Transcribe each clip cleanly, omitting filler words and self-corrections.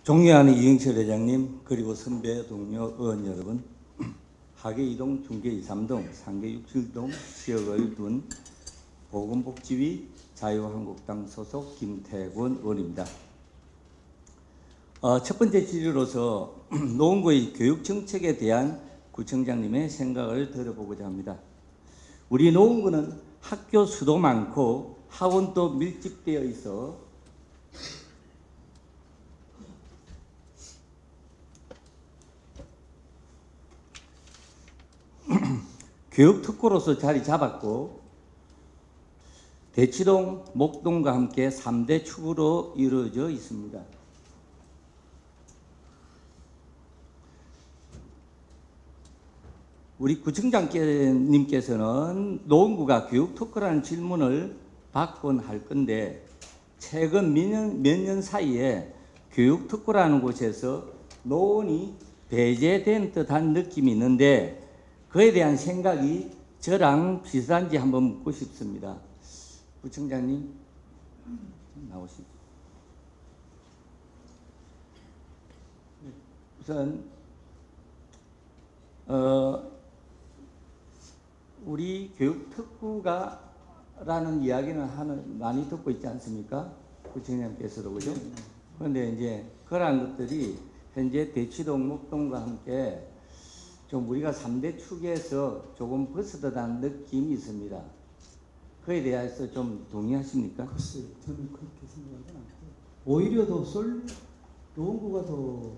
존경하는 이영철 회장님, 그리고 선배 동료 의원 여러분, 하계 2동, 중계 2, 3동, 상계 6, 7동 지역을 둔 보건복지위 자유한국당 소속 김태권 의원입니다. 첫 번째 질의로서 노원구의 교육정책에 대한 구청장님의 생각을 들어보고자 합니다. 우리 노원구는 학교 수도 많고 학원도 밀집되어 있어 교육특구로서 자리 잡았고 대치동, 목동과 함께 3대 축으로 이루어져 있습니다. 우리 구청장님께서는 노원구가 교육특구라는 질문을 받곤 할 건데 최근 몇 년 사이에 교육특구라는 곳에서 노원이 배제된 듯한 느낌이 있는데 그에 대한 생각이 저랑 비슷한지 한번 묻고 싶습니다. 구청장님 나오시죠. 우선 우리 교육특구가라는 이야기는 많이 듣고 있지 않습니까? 구청장님께서도 그죠? 그런데 이제 그러한 것들이 현재 대치동, 목동과 함께 좀 우리가 3대 축에서 조금 벗어나는 느낌이 있습니다. 그에 대해서 좀 동의하십니까? 글쎄요, 저는 그렇게 생각하지 않고 오히려 더 노원구가 더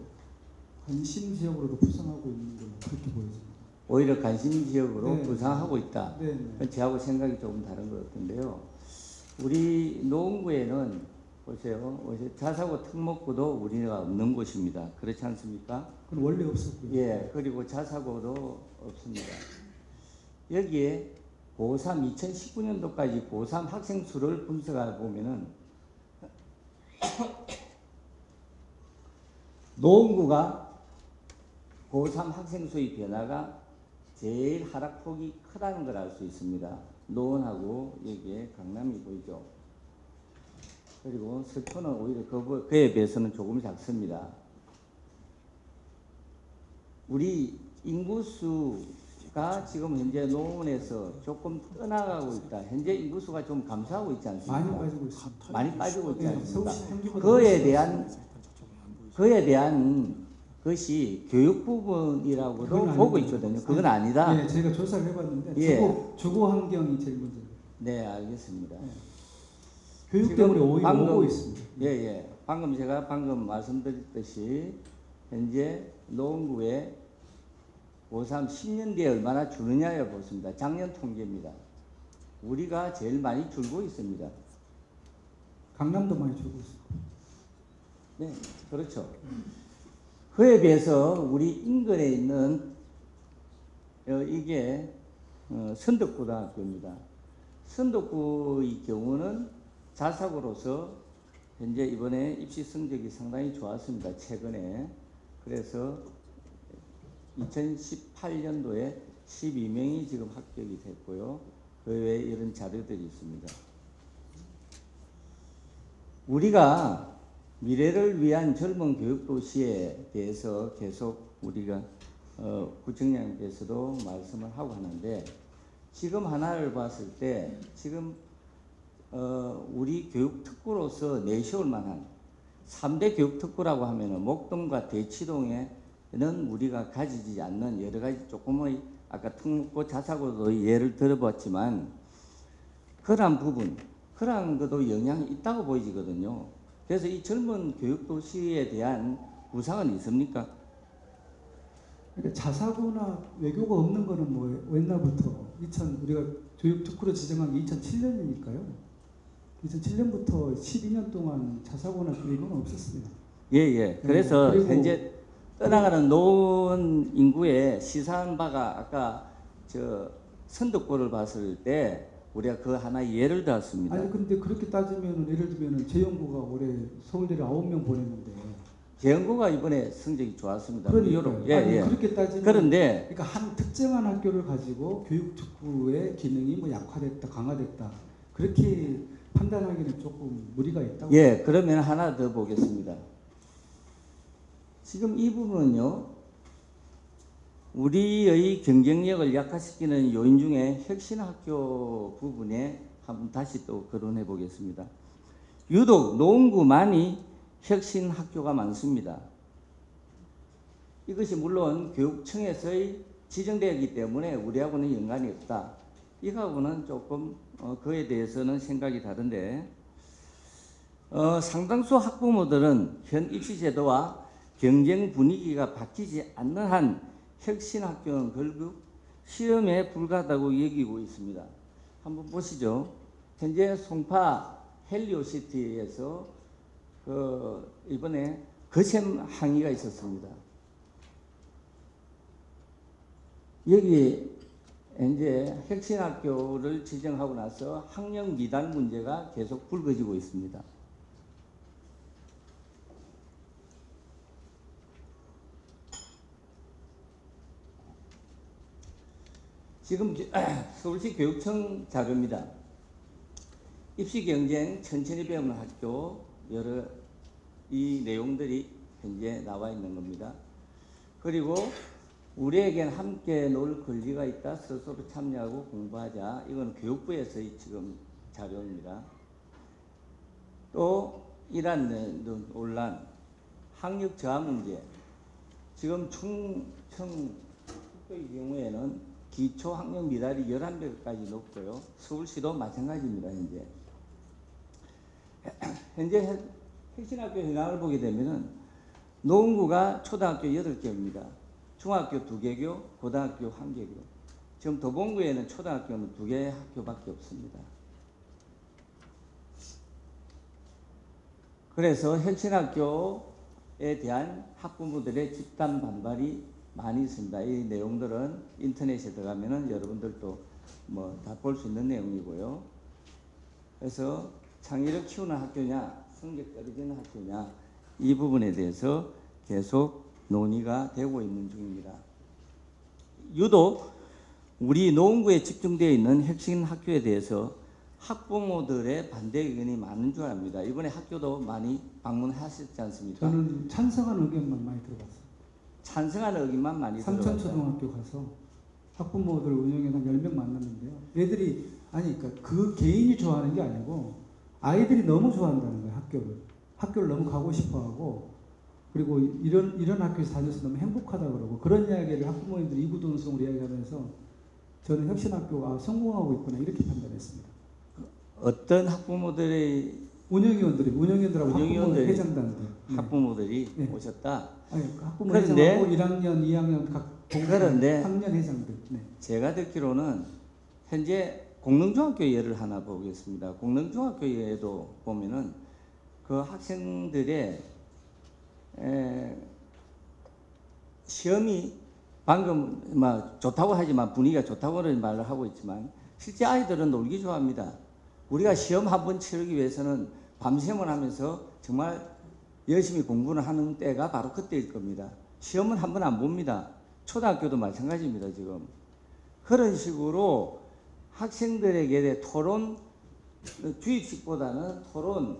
관심 지역으로도 부상하고 있는 걸로 그렇게 보여집니다. 오히려 관심 지역으로 네. 부상하고 있다. 네. 저하고 생각이 조금 다른 것 같은데요. 우리 노원구에는 보세요. 자사고 특목고도 우리가 없는 곳입니다. 그렇지 않습니까? 그건 원래 없었고요. 예, 그리고 자사고도 없습니다. 여기에 고3 2019년도까지 고3 학생 수를 분석해 보면은 노원구가 고3 학생 수의 변화가 제일 하락폭이 크다는 걸 알 수 있습니다. 노원하고 여기에 강남이 보이죠. 그리고 서초는 오히려 그에 비해서는 조금 작습니다. 우리 인구수가 지금 현재 노원에서 조금 떠나가고 있다. 현재 인구수가 좀 감소하고 있지 않습니까? 많이 빠지고 있습니다. 많이 빠지고 있지 않습니까? 평균보다 그에 대한 것이 교육 부분이라고도 보고 있거든요. 그건 아니다. 네, 저희가 조사를 해봤는데 예. 주거 환경이 제일 문제예요. 네, 알겠습니다. 네. 교육 때문에 오히려 오고 있습니다. 예. 제가 방금 말씀드렸듯이 현재 노원구에 고3 10년 뒤에 얼마나 줄느냐를 보습니다. 작년 통계입니다. 우리가 제일 많이 줄고 있습니다. 강남도 많이 줄고 있습니다. 네, 그렇죠. 그에 비해서 우리 인근에 있는 이게 선덕고등학교입니다. 선덕고의 경우는 자사고로서 현재 이번에 입시 성적이 상당히 좋았습니다. 최근에. 그래서 2018년도에 12명이 지금 합격이 됐고요. 그 외에 이런 자료들이 있습니다. 우리가 미래를 위한 젊은 교육도시에 대해서 계속 우리가 구청장님께서도 말씀을 하고 하는데 지금 하나를 봤을 때 지금 우리 교육특구로서 내세울 만한 3대 교육특구라고 하면은 목동과 대치동에는 우리가 가지지 않는 여러 가지 조금의 아까 특목고 자사고도 예를 들어봤지만 그러한 부분, 그러한 것도 영향이 있다고 보이지거든요. 그래서 이 젊은 교육도시에 대한 구상은 있습니까? 그러니까 자사고나 외교가 없는 거는 뭐 옛날부터 우리가 교육특구로 지정한 게 2007년이니까요. 2007년부터 12년 동안 자사고나 외교는 없었습니다. 예. 그래서 현재 떠나가는 노원 인구에 시사한 바가 아까 선덕고를 봤을 때 우리가 그 하나 예를 들었습니다. 아니 근데 그렇게 따지면 예를 들면 재영구가 올해 서울대를 9명 보냈는데 재영구가 이번에 성적이 좋았습니다. 그러니까요. 예. 그렇게 따지면 그런데 그러니까 한 특정한 학교를 가지고 교육특구의 기능이 뭐 약화됐다, 강화됐다 그렇게 판단하기는 조금 무리가 있다고. 예, 그러면 하나 더 보겠습니다. 지금 이 부분은요, 우리의 경쟁력을 약화시키는 요인 중에 혁신학교 부분에 한번 다시 또 거론해 보겠습니다. 유독 노원구만이 혁신학교가 많습니다. 이것이 물론 교육청에서의 지정되었기 때문에 우리하고는 연관이 없다. 이거하고는 조금 그에 대해서는 생각이 다른데, 상당수 학부모들은 현 입시 제도와 경쟁 분위기가 바뀌지 않는 한 혁신학교는 결국 시험에 불과하다고 여기고 있습니다. 한번 보시죠. 현재 송파 헬리오시티에서 이번에 거셈 항의가 있었습니다. 여기 이제 혁신학교를 지정하고 나서 학력 미달 문제가 계속 불거지고 있습니다. 지금 서울시 교육청 자료입니다. 입시 경쟁 천천히 배우는 학교 여러 이 내용들이 현재 나와 있는 겁니다. 그리고 우리에겐 함께 놀 권리가 있다. 스스로 참여하고 공부하자. 이건 교육부에서의 지금 자료입니다. 또 이러한 논란, 학력 저하 문제. 지금 충청 학교의 경우에는 기초 학력 미달이 11배까지 높고요. 서울시도 마찬가지입니다. 현재 혁신학교 현황을 보게 되면은 노원구가 초등학교 8개입니다. 중학교 2개교, 고등학교 1개교. 지금 도봉구에는 초등학교는 2개 학교밖에 없습니다. 그래서 혁신학교에 대한 학부모들의 집단 반발이 많이 있습니다. 이 내용들은 인터넷에 들어가면은 여러분들도 뭐 다 볼 수 있는 내용이고요. 그래서 창의력 키우는 학교냐, 성적 떨어지는 학교냐, 이 부분에 대해서 계속 논의가 되고 있는 중입니다. 유독 우리 노원구에 집중되어 있는 혁신 학교에 대해서 학부모들의 반대 의견이 많은 줄 압니다. 이번에 학교도 많이 방문하셨지 않습니까? 저는 찬성하는 의견만 많이 들어봤어요. 찬성하는 의견만 많이 들어봤어요. 삼천초등학교 가서 학부모들 운영에 한 10명 만났는데요. 애들이 그러니까 그 개인이 좋아하는 게 아니고 아이들이 너무 좋아한다는 거예요. 학교를 너무 가고 싶어하고, 그리고 이런 학교에서 다녀서 너무 행복하다 그러고, 그런 이야기를 학부모님들이 이구동성으로 이야기하면서 저는 혁신학교가 성공하고 있구나 이렇게 판단했습니다. 어떤 학부모들의 운영위원들하고 학부모 회장단들, 학부모들이 오셨다. 학부모 회장하고 1학년, 2학년 각 그런데 학년 회장들. 네. 제가 듣기로는 현재 공릉중학교 예를 하나 보겠습니다. 공릉중학교 예도 보면은 그 학생들의 시험이 방금 막 좋다고 하지만 분위기가 좋다고는 말을 하고 있지만 실제 아이들은 놀기 좋아합니다. 우리가 시험 한 번 치르기 위해서는 밤샘을 하면서 정말 열심히 공부를 하는 때가 바로 그때일 겁니다. 시험은 한 번 안 봅니다. 초등학교도 마찬가지입니다. 지금 그런 식으로 학생들에게 토론 주입식보다는 토론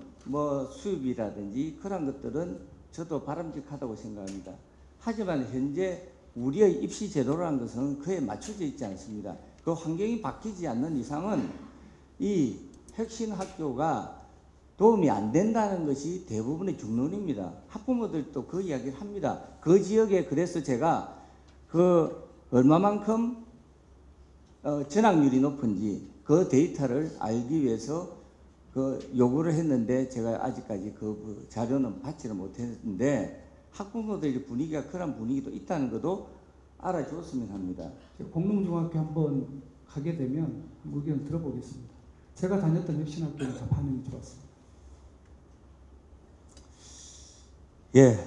수입이라든지 그런 것들은 저도 바람직하다고 생각합니다. 하지만 현재 우리의 입시 제도라는 것은 그에 맞춰져 있지 않습니다. 그 환경이 바뀌지 않는 이상은 이 혁신학교가 도움이 안 된다는 것이 대부분의 중론입니다. 학부모들도 그 이야기를 합니다. 그 지역에 그래서 제가 얼마만큼 전학률이 높은지 그 데이터를 알기 위해서 요구를 했는데 제가 아직까지 그 자료는 받지를 못했는데 학부모들의 분위기가 그런 분위기도 있다는 것도 알아주었으면 합니다. 공릉중학교 한번 가게 되면 의견 들어보겠습니다. 제가 다녔던 혁신학교는 다 반응이 좋았습니다. 예,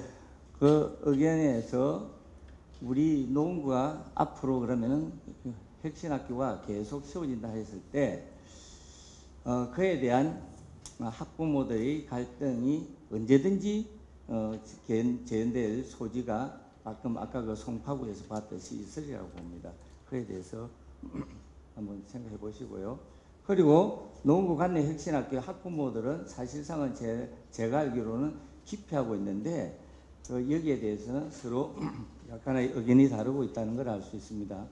그 의견에서 우리 노원구가 앞으로 그러면은 혁신학교가 계속 세워진다 했을 때 그에 대한 학부모들의 갈등이 언제든지 재현될 소지가 아까 그 송파구에서 봤듯이 있으리라고 봅니다. 그에 대해서 한번 생각해 보시고요. 그리고 노원구 관내 혁신학교 학부모들은 사실상은 제가 알기로는 기피하고 있는데 여기에 대해서는 서로 약간의 의견이 다르고 있다는 걸 알 수 있습니다.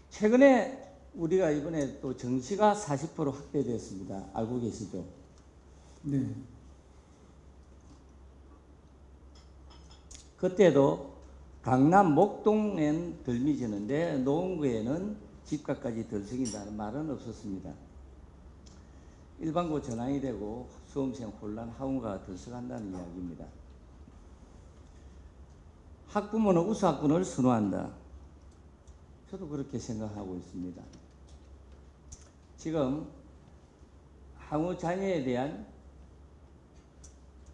최근에 우리가 이번에 또 정시가 40% 확대됐습니다. 알고 계시죠? 네. 그때도 강남 목동엔 덜 미지는데 노원구에는 집값까지 덜 생긴다는 말은 없었습니다. 일반고 전환이 되고 수험생 혼란 학원가가 들썩한다는 이야기입니다. 학부모는 우수학군을 선호한다. 저도 그렇게 생각하고 있습니다. 지금 향후 자녀에 대한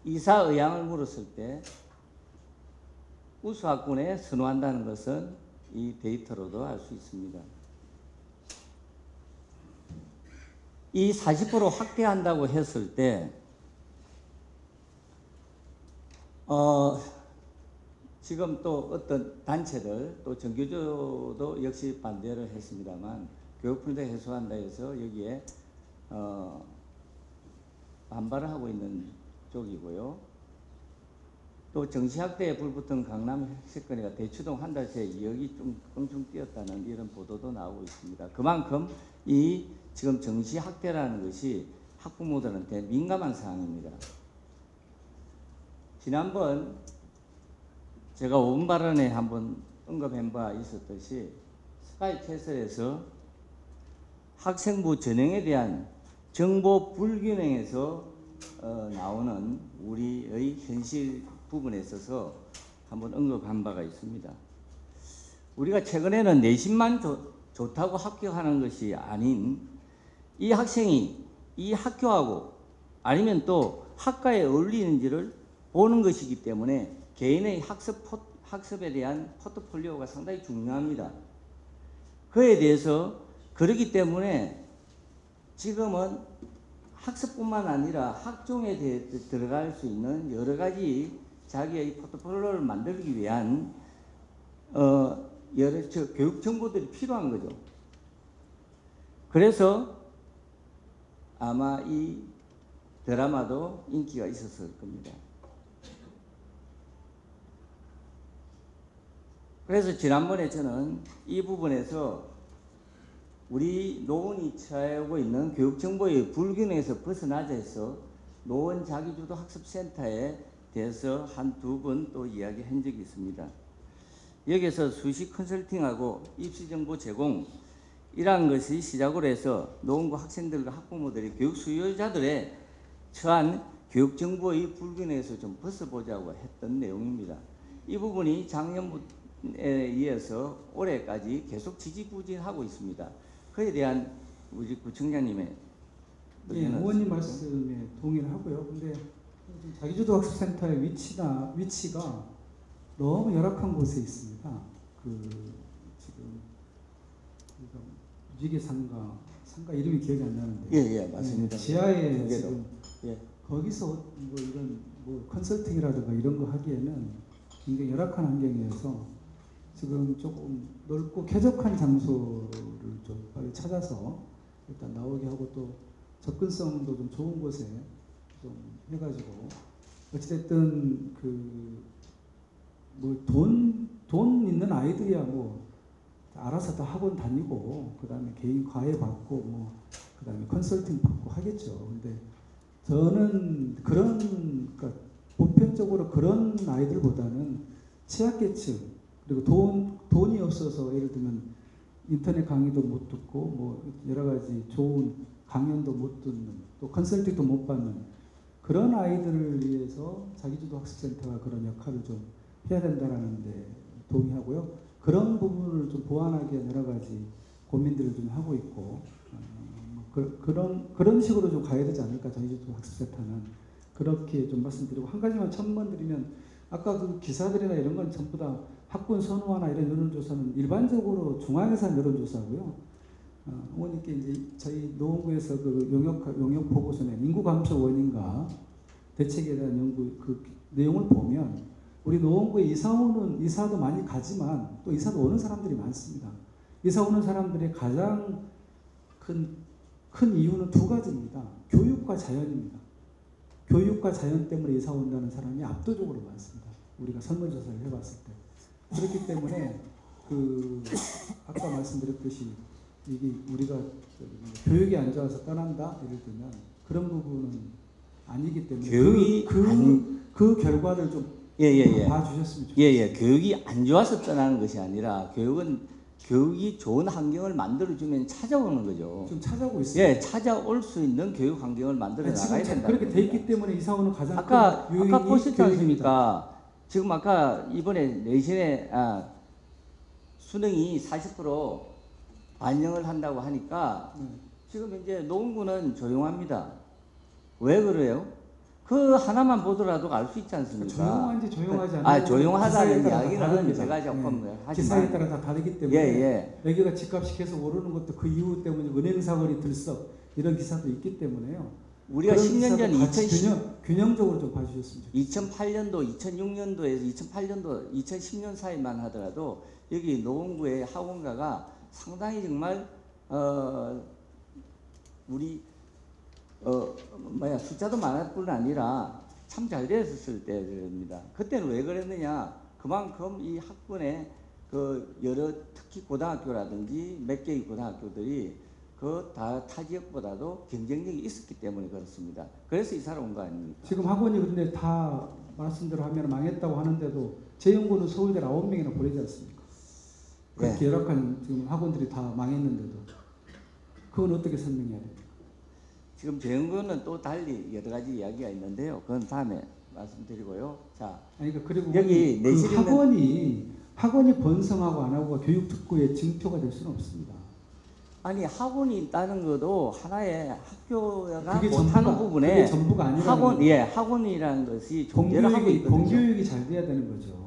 이사 의향을 물었을 때 우수학군에 선호한다는 것은 이 데이터로도 알 수 있습니다. 이 40% 확대한다고 했을 때 지금 또 어떤 단체들 또 전교조도 역시 반대를 했습니다만 교육분대 해소한다 해서 여기에 반발을 하고 있는 쪽이고요. 또 정시학대에 불붙은 강남 사건이가 대추동 한 달 새에 2억이 좀 껑충 뛰었다는 이런 보도도 나오고 있습니다. 그만큼 이 지금 정시학대라는 것이 학부모들한테 민감한 사항입니다. 지난번 제가 5분 발언에 한번 언급한 바 있었듯이 스카이 캐슬에서 학생부 전형에 대한 정보 불균형에서 나오는 우리의 현실 부분에 있어서 한번 언급한 바가 있습니다. 우리가 최근에는 내신만 좋다고 합격하는 것이 아닌 이 학생이 이 학교하고 아니면 또 학과에 어울리는지를 보는 것이기 때문에 개인의 학습에 대한 포트폴리오가 상당히 중요합니다. 그에 대해서 그렇기 때문에 지금은 학습뿐만 아니라 학종에 대해 들어갈 수 있는 여러 가지 자기의 포트폴리오를 만들기 위한 여러 교육 정보들이 필요한 거죠. 그래서 아마 이 드라마도 인기가 있었을 겁니다. 그래서 지난번에 저는 이 부분에서 우리 노원이 처하고 있는 교육정보의 불균형에서 벗어나자 해서 노원 자기주도 학습센터에 대해서 한두 번 또 이야기한 적이 있습니다. 여기서 수시 컨설팅하고 입시정보 제공 이러한 것이 시작으로 해서 노원구 학생들과 학부모들이 교육 수요자들의 처한 교육정보의 불균형에서 좀 벗어보자고 했던 내용입니다. 이 부분이 작년에 이어서 올해까지 계속 지지부진하고 있습니다. 그에 대한 우리 구청장님의 의원님 말씀에 동의를 하고요. 근데 자기주도 학습센터의 위치가 너무 열악한 곳에 있습니다. 지금 유지개 상가 이름이 기억이 안 나는데. 예, 맞습니다. 지하에 지금 예. 거기서 뭐 이런 컨설팅이라든가 이런 거 하기에는 굉장히 열악한 환경이어서 지금 조금 넓고 쾌적한 장소를 좀 빨리 찾아서 일단 나오게 하고 또 접근성도 좀 좋은 곳에 좀 해가지고 어찌됐든 돈 있는 아이들이야 뭐 알아서 다 학원 다니고 그다음에 개인 과외 받고 그다음에 컨설팅 받고 하겠죠. 근데 저는 그러니까 보편적으로 그런 아이들보다는 취약계층 그리고 돈이 없어서 예를 들면 인터넷 강의도 못 듣고 뭐 여러 가지 좋은 강연도 못 듣는 또 컨설팅도 못 받는 그런 아이들을 위해서 자기주도 학습센터가 그런 역할을 좀 해야 된다라는 데 동의하고요. 그런 부분을 좀 보완하기 여러 가지 고민들을 좀 하고 있고 그런 식으로 좀 가야 되지 않을까 자기주도 학습센터는 그렇게 좀 말씀드리고 한 가지만 첨언 드리면 아까 그 기사들이나 이런 건 전부 다 학군 선호하나 이런 여론조사는 일반적으로 중앙에서 한 여론조사고요. 어머니께 이제 저희 노원구에서 그 용역 보고서에 인구 감소 원인과 대책에 대한 연구 그 내용을 보면 우리 노원구에 이사도 많이 가지만 또 이사도 오는 사람들이 많습니다. 이사 오는 사람들의 가장 큰 이유는 두 가지입니다. 교육과 자연입니다. 교육과 자연 때문에 이사 온다는 사람이 압도적으로 많습니다. 우리가 설문조사를 해봤을 때. 그렇기 때문에 그 아까 말씀드렸듯이 이게 우리가 교육이 안 좋아서 떠난다 예를 들면 그런 부분은 아니기 때문에 교육이 그 결과를 좀 봐주셨으면 좋겠습니다. 교육이 안 좋아서 떠나는 것이 아니라 교육이 좋은 환경을 만들어주면 찾아오는 거죠. 좀 찾아오고 있습니다. 찾아올 수 있는 교육 환경을 만들어 나가야 된다. 그렇게 돼 있기 때문에 이사 오는 가장 아까 큰 요인이 보셨지 않습니까? 지금 아까 이번에 내신에 수능이 40% 반영을 한다고 하니까 지금 이제 노원구는 조용합니다. 왜 그래요? 그 하나만 보더라도 알 수 있지 않습니까? 조용한지 조용하지 않은지 조용하다는 이야기는 제가 조금 하지만 기사에 따라 다 다르기 때문에 여기가 집값이 계속 오르는 것도 그 이유 때문에 은행 사거리 들썩 이런 기사도 있기 때문에요. 우리가 10년 전 균형적으로 좀 봐주셨으면 좋겠습니다. 2008년도, 2006년도에서 2008년도, 2010년 사이만 하더라도 여기 노원구의 학원가가 상당히 정말 우리 숫자도 많을 뿐 아니라 참 잘 됐었을 때입니다. 그때는 왜 그랬느냐? 그만큼 이 학군의 그 여러 특히 고등학교라든지 몇 개의 고등학교들이 그 타 지역보다도 경쟁력이 있었기 때문에 그렇습니다. 그래서 이사를 온 거 아닙니까? 지금 학원이 근데 다 말씀대로 하면 망했다고 하는데도 제 연구는 서울대 9명이나 보내지 않습니까? 그렇게 열악한 지금 학원들이 다 망했는데도 그건 어떻게 설명해야 됩니까? 지금 제 연구는 또 달리 여러 가지 이야기가 있는데요. 그건 다음에 말씀드리고요. 자, 그리고 여기 그 학원이 번성하고 안 하고가 교육특구의 징표가 될 수는 없습니다. 아니 학원이 있다는 것도 하나의 학교가 그게 못하는 부분에 그게 전부가 아니라 학원이라는 것이 존재를 하고 있거든요. 공교육이 잘 돼야 되는 거죠.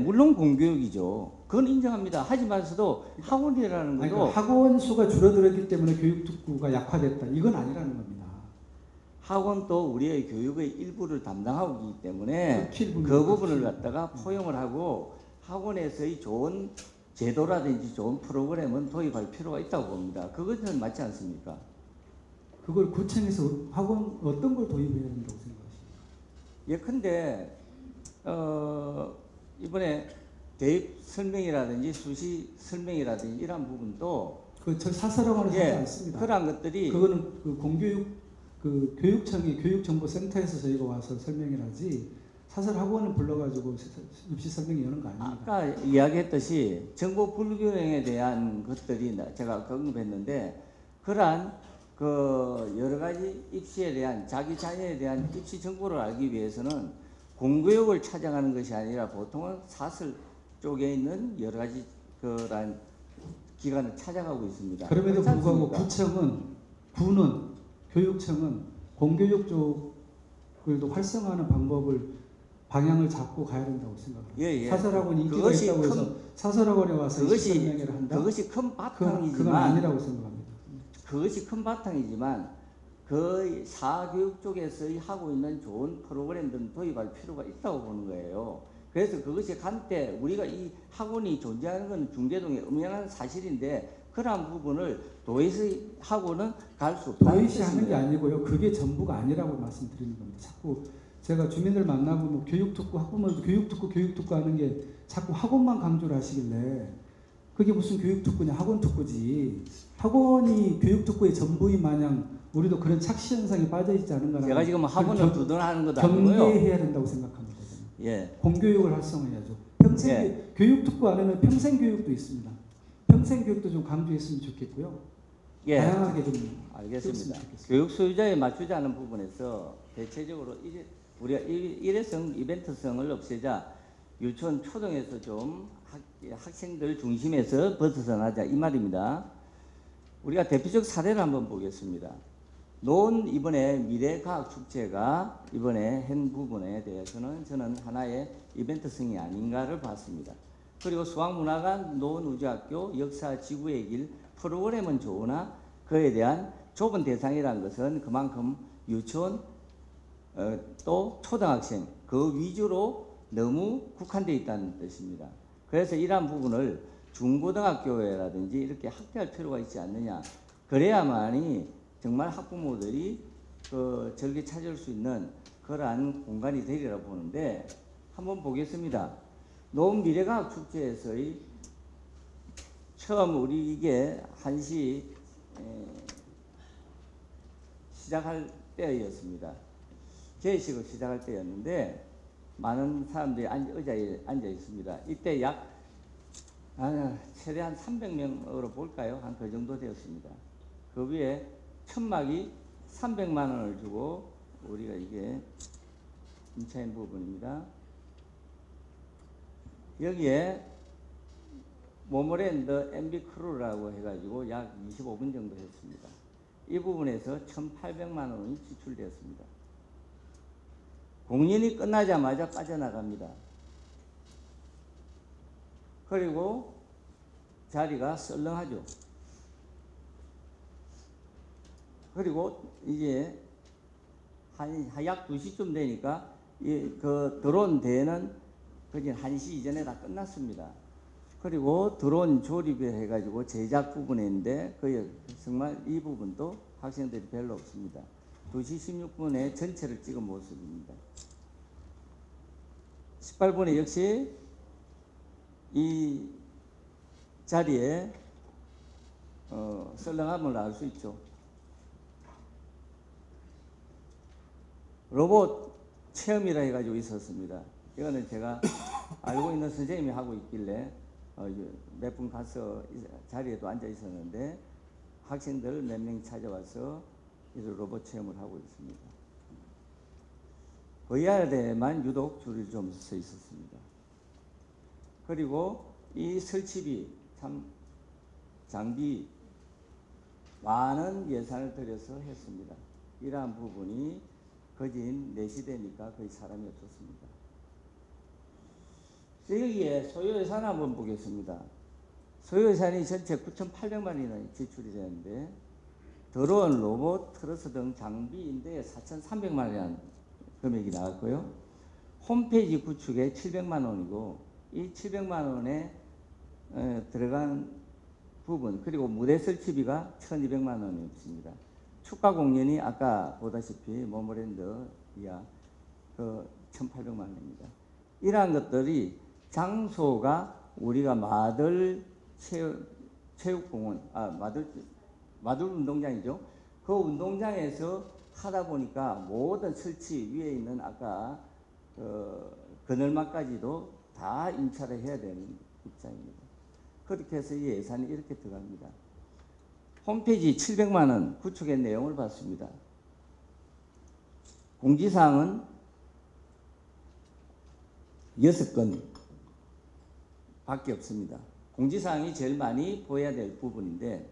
물론 공교육이죠. 그건 인정합니다. 하지만서도 학원이라는 것도 그러니까 학원 수가 줄어들었기 때문에 교육특구가 약화됐다. 이건 아니라는 겁니다. 학원도 우리의 교육의 일부를 담당하고 있기 때문에 그 부분을 갖다가 포용을 하고 학원에서의 좋은 제도라든지 좋은 프로그램은 도입할 필요가 있다고 봅니다. 그것은 맞지 않습니까? 그걸 구청에서 학원 어떤 걸 도입해야 된다고 생각하십니까? 예컨대 이번에 대입 설명이라든지 수시 설명이라든지 이런 부분도 저 사설학원은 하지 않습니다. 그런 것들이 그거는 그 공교육 그 교육청이 교육정보센터에서 저희가 와서 설명을 하지 사설학원을 불러가지고 입시 설명이 여는 거 아닙니다. 아까 이야기했듯이 정보 불균형에 대한 것들이 제가 언급했는데 그러한 그 여러 가지 입시에 대한 자기 자녀에 대한 입시 정보를 알기 위해서는 공교육을 찾아가는 것이 아니라 보통은 사설 쪽에 있는 여러 가지 그런 기관을 찾아가고 있습니다. 그럼에도 불구하고 교육청은 공교육 쪽을 활성화하는 방향을 잡고 가야 된다고 생각합니다. 사설학원이 인기가 있다고 해서 사설학원에 와서 설명회를 한다? 그것이 큰 바탕이지만 그건 아니라고 생각합니다. 그것이 큰 바탕이지만 그 사교육 쪽에서 하고 있는 좋은 프로그램들은 도입할 필요가 있다고 보는 거예요. 그래서 그것이 간때 우리가 이 학원이 존재하는 것은 중대동에 엄연한 사실인데 그러한 부분을 도외시하고는 갈 수 없다. 도외시하는 게 아니고요. 그게 전부가 아니라고 말씀드리는 겁니다. 자꾸 제가 주민들 만나고 뭐 교육특구 학부모도 교육특구 하는 게 자꾸 학원만 강조를 하시길래 그게 무슨 교육특구냐 학원특구지. 학원이 교육특구의 전부인 마냥 우리도 그런 착시 현상에 빠져 있지 않은가라는. 제가 지금 학원을 두둔하는 것도 아니고요. 경계해야 된다고 생각합니다. 공교육을 활성화해야죠. 교육특구 안에는 평생교육도 있습니다. 평생교육도 좀 강조했으면 좋겠고요. 다양하게 좀 알겠습니다. 교육 소유자에 맞추자는 부분에서 대체적으로 우리가 일회성 이벤트성을 없애자 유치원 초등에서 좀 학생들 중심에서 벗어나자 이 말입니다. 우리가 대표적 사례를 한번 보겠습니다. 노원 이번에 미래과학축제가 이번에 한 부분에 대해서는 저는 하나의 이벤트성이 아닌가를 봤습니다. 그리고 수학문화관 노원우주학교 역사 지구의 길 프로그램은 좋으나 그에 대한 좁은 대상이라는 것은 그만큼 유치원 또 초등학생 그 위주로 너무 국한되어 있다는 뜻입니다. 그래서 이러한 부분을 중고등학교라든지 이렇게 확대할 필요가 있지 않느냐. 그래야만이 정말 학부모들이 그 즐겨 찾을 수 있는 그러한 공간이 되리라 보는데 한번 보겠습니다. 노원미래과학 축제에서의 처음 우리 이게 1시 시작할 때였습니다. 개회식을 시작할 때였는데 많은 사람들이 의자에 앉아 있습니다. 이때 약 최대한 300명으로 볼까요? 한 그 정도 되었습니다. 그 위에 천막이 300만 원을 주고 우리가 이게 임차인 부분입니다. 여기에 모모랜드 MB 크루라고 해가지고 약 25분 정도 했습니다. 이 부분에서 1,800만 원이 지출되었습니다. 공연이 끝나자마자 빠져나갑니다. 그리고 자리가 썰렁하죠. 그리고 이제 약 2시쯤 되니까 그 들어온 대회는 거진 1시 이전에 다 끝났습니다. 그리고 들어온 조립을 해가지고 제작 부분인데 그 정말 이 부분도 학생들이 별로 없습니다. 2시 16분에 전체를 찍은 모습입니다. 18분에 역시 이 자리에 썰렁함을 알 수 있죠. 로봇 체험이라 해가지고 있었습니다. 이거는 제가 알고 있는 선생님이 하고 있길래 몇 분 가서 자리에도 앉아 있었는데 학생들 몇 명 찾아와서 로봇 체험을 하고 있습니다. VR에만 유독 줄이 좀 서 있었습니다. 그리고 이 설치비 참 장비 많은 예산을 들여서 했습니다. 이러한 부분이 거진 4시 되니까 거의 사람이 없었습니다. 여기에 소요예산 한번 보겠습니다. 소요예산이 전체 9,800만 원이 지출이 되는데 들어온 로봇, 트러스 등 장비인데 4,300만 원이라는 금액이 나왔고요. 홈페이지 구축에 700만 원이고 이 700만 원에 들어간 부분 그리고 무대 설치비가 1,200만 원이었습니다. 축가 공연이 아까 보다시피 모모랜드 이하 그 1,800만 원입니다. 이러한 것들이 장소가 우리가 마들 체육공원, 마들 운동장이죠. 그 운동장에서 하다 보니까 모든 설치 위에 있는 아까 그늘막까지도 다 임차를 해야 되는 입장입니다. 그렇게 해서 이 예산이 이렇게 들어갑니다. 홈페이지 700만 원 구축의 내용을 봤습니다. 공지사항은 6건 밖에 없습니다. 공지사항이 제일 많이 보여야 될 부분인데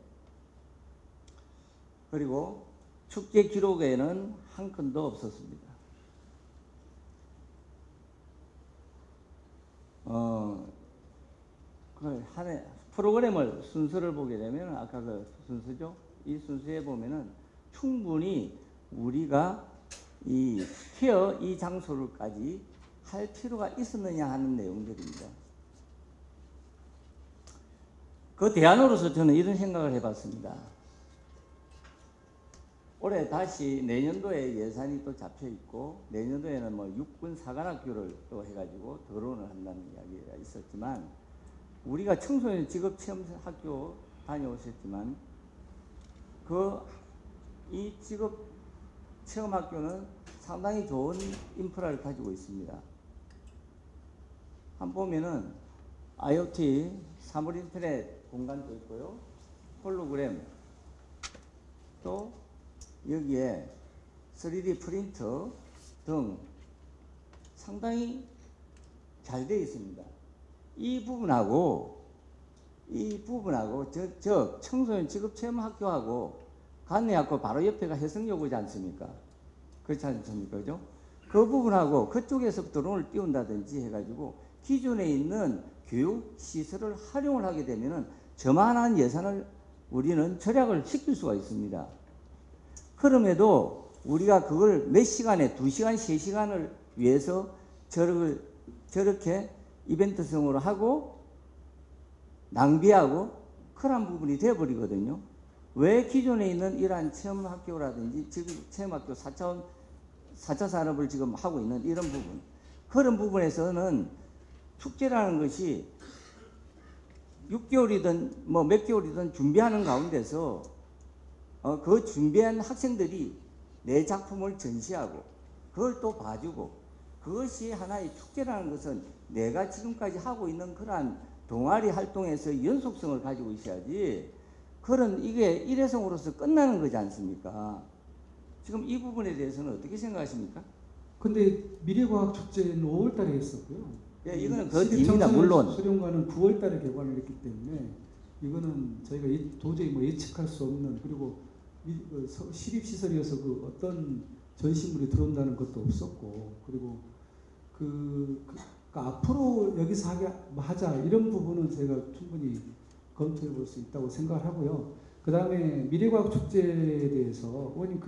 그리고 축제 기록에는 한 건도 없었습니다. 프로그램을 순서를 보게 되면 아까 그 순서죠. 이 순서에 보면은 충분히 우리가 이 스퀘어 이 장소를까지 할 필요가 있었느냐 하는 내용들입니다. 그 대안으로서 저는 이런 생각을 해봤습니다. 올해 다시 내년도에 예산이 또 잡혀 있고 내년도에는 뭐 육군 사관학교를 또 해가지고 드론을 한다는 이야기가 있었지만 우리가 청소년 직업체험학교 다녀오셨지만 이 직업체험학교는 상당히 좋은 인프라를 가지고 있습니다. 한번 보면은 IoT 사물 인터넷 공간도 있고요. 홀로그램 또 여기에 3D 프린터 등 상당히 잘 되어 있습니다. 이 부분하고 저 청소년 직업체험학교하고 관내학교 바로 옆에가 해성여고지 않습니까? 그렇지 않습니까? 그죠? 그 부분하고 그쪽에서 드론을 띄운다든지 해가지고 기존에 있는 교육시설을 활용을 하게 되면은 저만한 예산을 우리는 절약을 시킬 수가 있습니다. 그럼에도 우리가 그걸 몇 시간에 2시간, 3시간을 위해서 저렇게 이벤트성으로 하고 낭비하고 그런 부분이 되어버리거든요. 왜 기존에 있는 이러한 체험학교라든지 지금 체험학교 4차원 4차 산업을 지금 하고 있는 이런 부분, 그런 부분에서는 축제라는 것이 6개월이든 뭐 몇 개월이든 준비하는 가운데서 그 준비한 학생들이 내 작품을 전시하고 그걸 또 봐주고, 그것이 하나의 축제라는 것은 내가 지금까지 하고 있는 그러한 동아리 활동에서 연속성을 가지고 있어야지, 그런 이게 일회성으로서 끝나는 거지 않습니까? 지금 이 부분에 대해서는 어떻게 생각하십니까? 근데 미래과학 축제는 5월 달에 했었고요. 예, 이거는 그 뒤입니다. 물론 수련관은 9월 달에 개관을 했기 때문에 이거는 저희가 도저히 뭐 예측할 수 없는, 그리고 시립시설이어서 그 어떤 전시물이 들어온다는 것도 없었고, 그리고 그러니까 앞으로 여기서 하자 이런 부분은 저희가 충분히 검토해 볼 수 있다고 생각을 하고요. 그 다음에 미래과학 축제에 대해서 의원님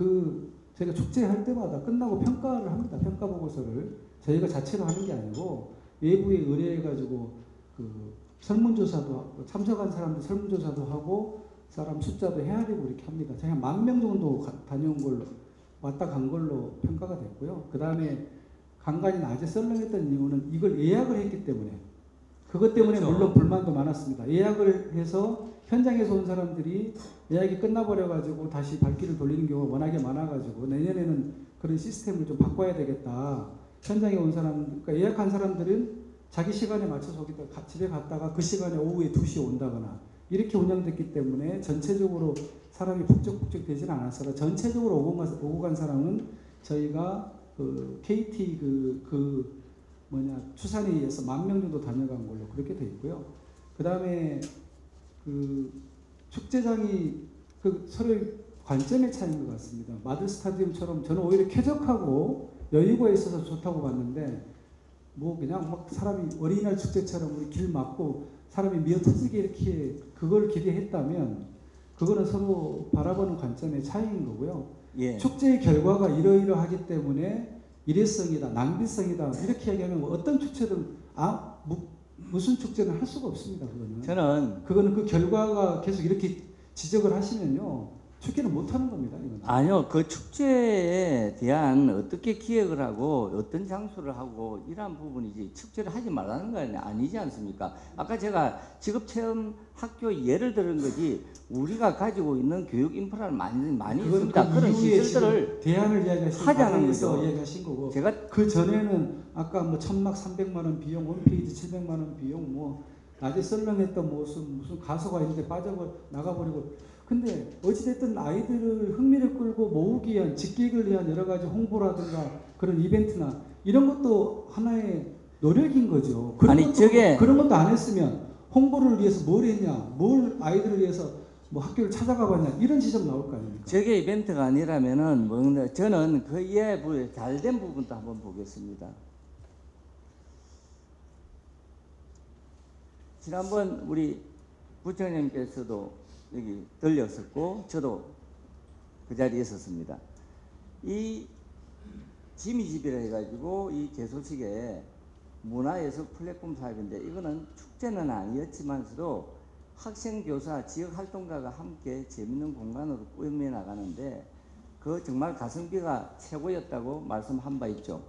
저희가 축제할 때마다 끝나고 평가를 합니다. 평가 보고서를 저희가 자체로 하는 게 아니고 외부에 의뢰해가지고 그 설문조사도 하고, 참석한 사람들 설문조사도 하고 사람 숫자도 헤아리고 이렇게 합니다. 저희 한 10,000명 정도 다녀온 걸로, 왔다 간 걸로 평가가 됐고요. 그 다음에 간간히 낮에 썰렁했던 이유는 이걸 예약을 했기 때문에, 그것 때문에 그렇죠. 물론 불만도 많았습니다. 예약을 해서 현장에서 온 사람들이 예약이 끝나버려가지고 다시 발길을 돌리는 경우가 워낙에 많아가지고 내년에는 그런 시스템을 좀 바꿔야 되겠다. 현장에 온 사람, 그러니까 예약한 사람들은 자기 시간에 맞춰서 집에 갔다가 그 시간에 오후에 2시에 온다거나 이렇게 운영됐기 때문에 전체적으로 사람이 북적북적 되지는 않았어요. 전체적으로 오고 간 사람은 저희가 그 KT 추산에 의해서 10,000명 정도 다녀간 걸로 그렇게 돼 있고요. 그 다음에 그 축제장이 서로 관점의 차이인 것 같습니다. 마들 스타디움처럼 저는 오히려 쾌적하고 여유가 있어서 좋다고 봤는데, 뭐 그냥 막 사람이 어린이날 축제처럼 우리 길 막고 사람이 미어터지게 이렇게 그걸 기대했다면 그거는 서로 바라보는 관점의 차이인 거고요. 예. 축제의 결과가 이러이러하기 때문에 일회성이다, 낭비성이다 이렇게 얘기하면 어떤 축제든 무슨 축제는 할 수가 없습니다. 그거는 그 결과가 계속 이렇게 지적을 하시면요 축제는 못 하는 겁니다. 이거는. 아니요, 그 축제에 대한 어떻게 기획을 하고 어떤 장소를 하고 이러한 부분이지 축제를 하지 말라는 거 아니지 않습니까? 아까 제가 직업체험 학교 예를 들은 거지, 우리가 가지고 있는 교육 인프라를 많이 있습니다. 그런 시설들을 대안을 하자는 거죠. 이야기하신 거고, 제가 그 전에는 아까 뭐 1,000막 300만 원 비용, 홈페이지 700만 원 비용, 뭐 낮에 썰렁했던 무슨 가수가 있는데 나가버리고. 근데 어찌됐든 아이들을 흥미를 끌고 모으기 위한, 직객을 위한 여러 가지 홍보라든가 그런 이벤트나 이런 것도 하나의 노력인 거죠. 그런 것도 안 했으면 홍보를 위해서 뭘 했냐, 뭘 아이들을 위해서 뭐 학교를 찾아가 봤냐, 이런 지적 나올 거 아닙니까? 저게 이벤트가 아니라면은 저는 그 이해 잘된 부분도 한번 보겠습니다. 지난번 우리 부총님께서도 여기 들렸었고 저도 그 자리에 있었습니다. 이 지미집이라 해가지고 이 개소식에 문화예술 플랫폼 사업인데, 이거는 축제는 아니었지만서도 학생, 교사, 지역 활동가가 함께 재밌는 공간으로 꾸며 나가는데 그 정말 가성비가 최고였다고 말씀한 바 있죠.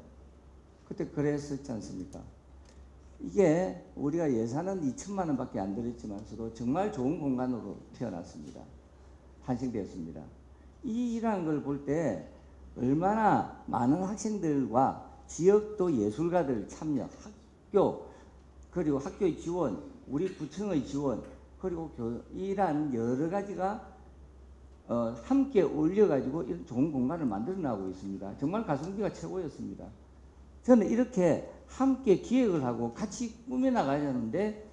그때 그랬었지 않습니까? 이게 우리가 예산은 2천만 원밖에 안 들었지만서도 정말 좋은 공간으로 태어났습니다. 탄생되었습니다. 이라는 걸 볼 때 얼마나 많은 학생들과 지역도 예술가들 참여, 학교, 그리고 학교의 지원, 우리 구청의 지원, 그리고 이러한 여러 가지가 함께 올려가지고 이런 좋은 공간을 만들어 나가고 있습니다. 정말 가성비가 최고였습니다. 저는 이렇게 함께 기획을 하고 같이 꾸며나가자는데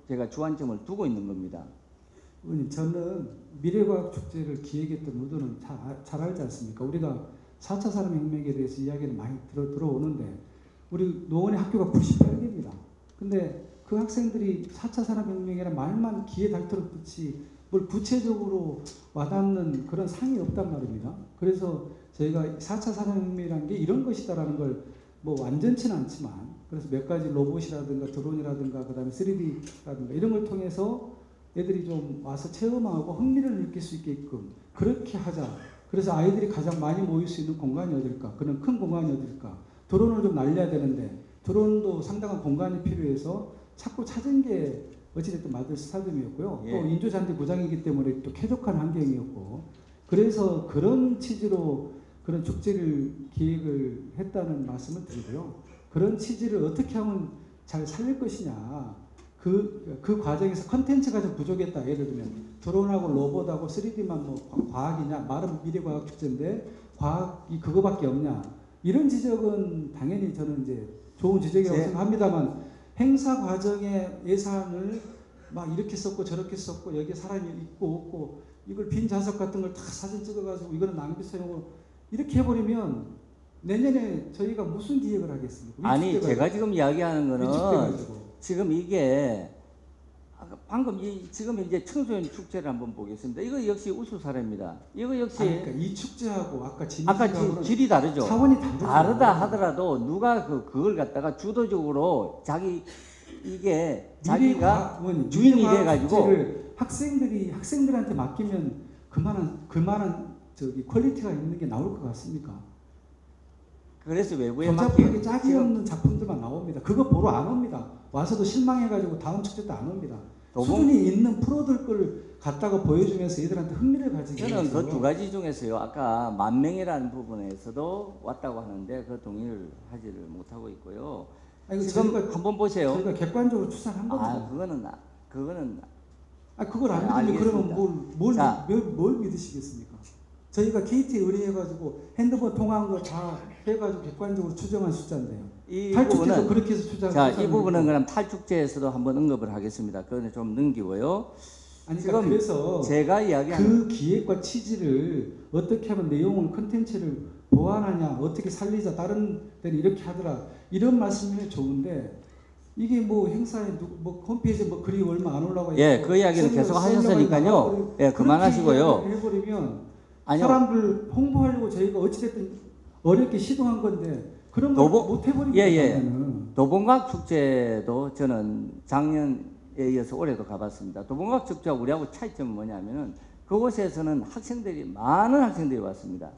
제가 주안점을 두고 있는 겁니다. 의원님, 저는 미래과학 축제를 기획했던 의도는 잘 알지 않습니까? 우리가 4차 산업혁명에 대해서 이야기를 많이 들어오는데 우리 노원의 학교가 98개입니다. 근데 그 학생들이 4차 산업혁명이라는 말만 귀에 닳도록 듣지 뭘 구체적으로 와닿는 그런 상이 없단 말입니다. 그래서 저희가 4차 산업혁명이라는 게 이런 것이다라는 걸 뭐 완전치는 않지만, 그래서 몇 가지 로봇이라든가 드론이라든가 그다음에 3D라든가 이런 걸 통해서 애들이 좀 와서 체험하고 흥미를 느낄 수 있게끔 그렇게 하자. 그래서 아이들이 가장 많이 모일 수 있는 공간이 어딜까? 그런 큰 공간이 어딜까? 드론을 좀 날려야 되는데 드론도 상당한 공간이 필요해서 자꾸 찾은 게 어찌됐든 마들 스타덤이었고요. 예. 또 인조잔디 고장이기 때문에 또 쾌적한 환경이었고 그래서 그런 취지로 그런 축제를 기획을 했다는 말씀을 드리고요. 그런 취지를 어떻게 하면 잘 살릴 것이냐. 그 과정에서 컨텐츠가 좀 부족했다. 예를 들면 드론하고 로봇하고 3D만 뭐 과학이냐. 말은 미래과학 축제인데 과학이 그거밖에 없냐. 이런 지적은 당연히 저는 이제 좋은 지적이라고 생각합니다만 행사 과정의 예산을 막 이렇게 썼고 저렇게 썼고 여기에 사람이 있고 없고 이걸 빈 좌석 같은 걸 다 사진 찍어가지고 이거는 낭비 사용으로 이렇게 해버리면 내년에 저희가 무슨 기획을 하겠습니까? 아니 제가 지금 이야기하는 거는 위축돼가지고. 지금 이게 방금 지금 이제 청소년 축제를 한번 보겠습니다. 이거 역시 우수 사례입니다. 이거 역시 그러니까 이 축제하고 아까 질이 다르죠. 차원이 다르다 하더라도 누가 그걸 갖다가 주도적으로 자기가 주인이 돼가지고 학생들한테 맡기면 그만한 저기 퀄리티가 있는 게 나올 것 같습니까? 그래서 외부에 복잡하게 짝이 없는 작품들만 나옵니다. 그거 보러 안 옵니다. 와서도 실망해가지고 다음 축제 때 안 옵니다. 수준이 있는 프로들 걸 갖다가 보여주면서 얘들한테 흥미를 가지게 저는 해서 그 두 가지 중에서요. 아까 10,000명이라는 부분에서도 왔다고 하는데 그 동의를 하지를 못하고 있고요. 지금 한번 보세요. 저희가 객관적으로 추산한 겁니다. 그거는 그걸 안 믿으면 그러면 뭘 믿으시겠습니까? 저희가 KT에 의뢰해가지고 핸드폰 통화한 거 다 해가지고 객관적으로 추정한 숫자인데요. 탈축제도 그렇게 해서 이 부분은 그럼 탈축제에서도 한번 언급을 하겠습니다. 그거는 좀 넘기고요. 아니, 지금 그래서 제가 이야기한 그 기획과 취지를 어떻게 하면 내용을 컨텐츠를 보완하냐, 어떻게 살리자, 다른 데는 이렇게 하더라 이런 말씀이 좋은데 이게 뭐 행사에 뭐 홈페이지에 뭐 글이 얼마 안 올라가 있고 예, 그 이야기는 계속 하셨으니까요. 예, 그만하시고요. 해버리면 아니요. 사람들 홍보하려고 저희가 어찌됐든 어렵게 시도한 건데 그런 걸 못 해버리면 예. 도봉각 축제도 저는 작년에 이어서 올해도 가봤습니다. 도봉각 축제와 우리하고 차이점은 뭐냐면은 그곳에서는 많은 학생들이 왔습니다.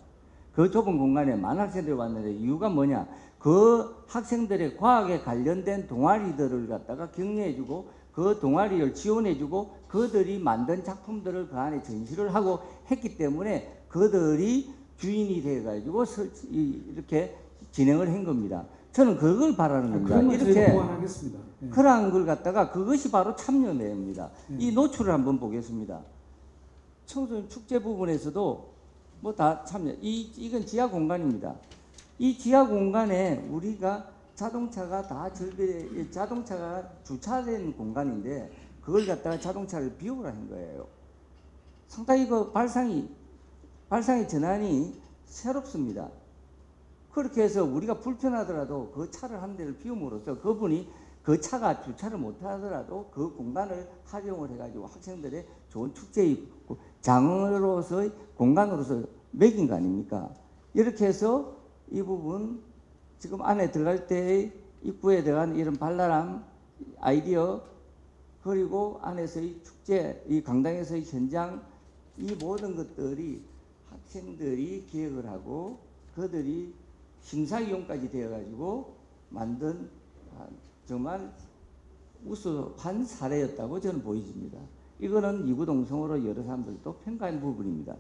그 좁은 공간에 많은 학생들이 왔는데 이유가 뭐냐? 그 학생들의 과학에 관련된 동아리들을 갖다가 격려해주고 그 동아리를 지원해주고 그들이 만든 작품들을 그 안에 전시를 하고 했기 때문에 그들이 주인이 돼가지고 이렇게 진행을 한 겁니다. 저는 그걸 바라는 겁니다. 이렇게 보완하겠습니다. 그러한 걸 갖다가 그것이 바로 참여 내용입니다. 이 노출을 한번 보겠습니다. 청소년 축제 부분에서도 뭐 다 참여. 이건 지하 공간입니다. 이 지하 공간에 우리가 자동차가 주차된 공간인데 그걸 갖다가 자동차를 비우라 한 거예요. 상당히 그 발상의 전환이 새롭습니다. 그렇게 해서 우리가 불편하더라도 그 차를 한 대를 비움으로써 그분이 그 차가 주차를 못하더라도 그 공간을 활용을 해가지고 학생들의 좋은 축제의 장으로서의 공간으로서 매긴 거 아닙니까? 이렇게 해서 이 부분 지금 안에 들어갈 때 입구에 들어간 이런 발랄함 아이디어 그리고 안에서의 축제 이 강당에서의 현장 이 모든 것들이 학생들이 기획을 하고 그들이 심사위원까지 되어가지고 만든 정말 우수한 사례였다고 저는 보여집니다. 이거는 이구동성으로 여러 사람들도 평가한 부분입니다.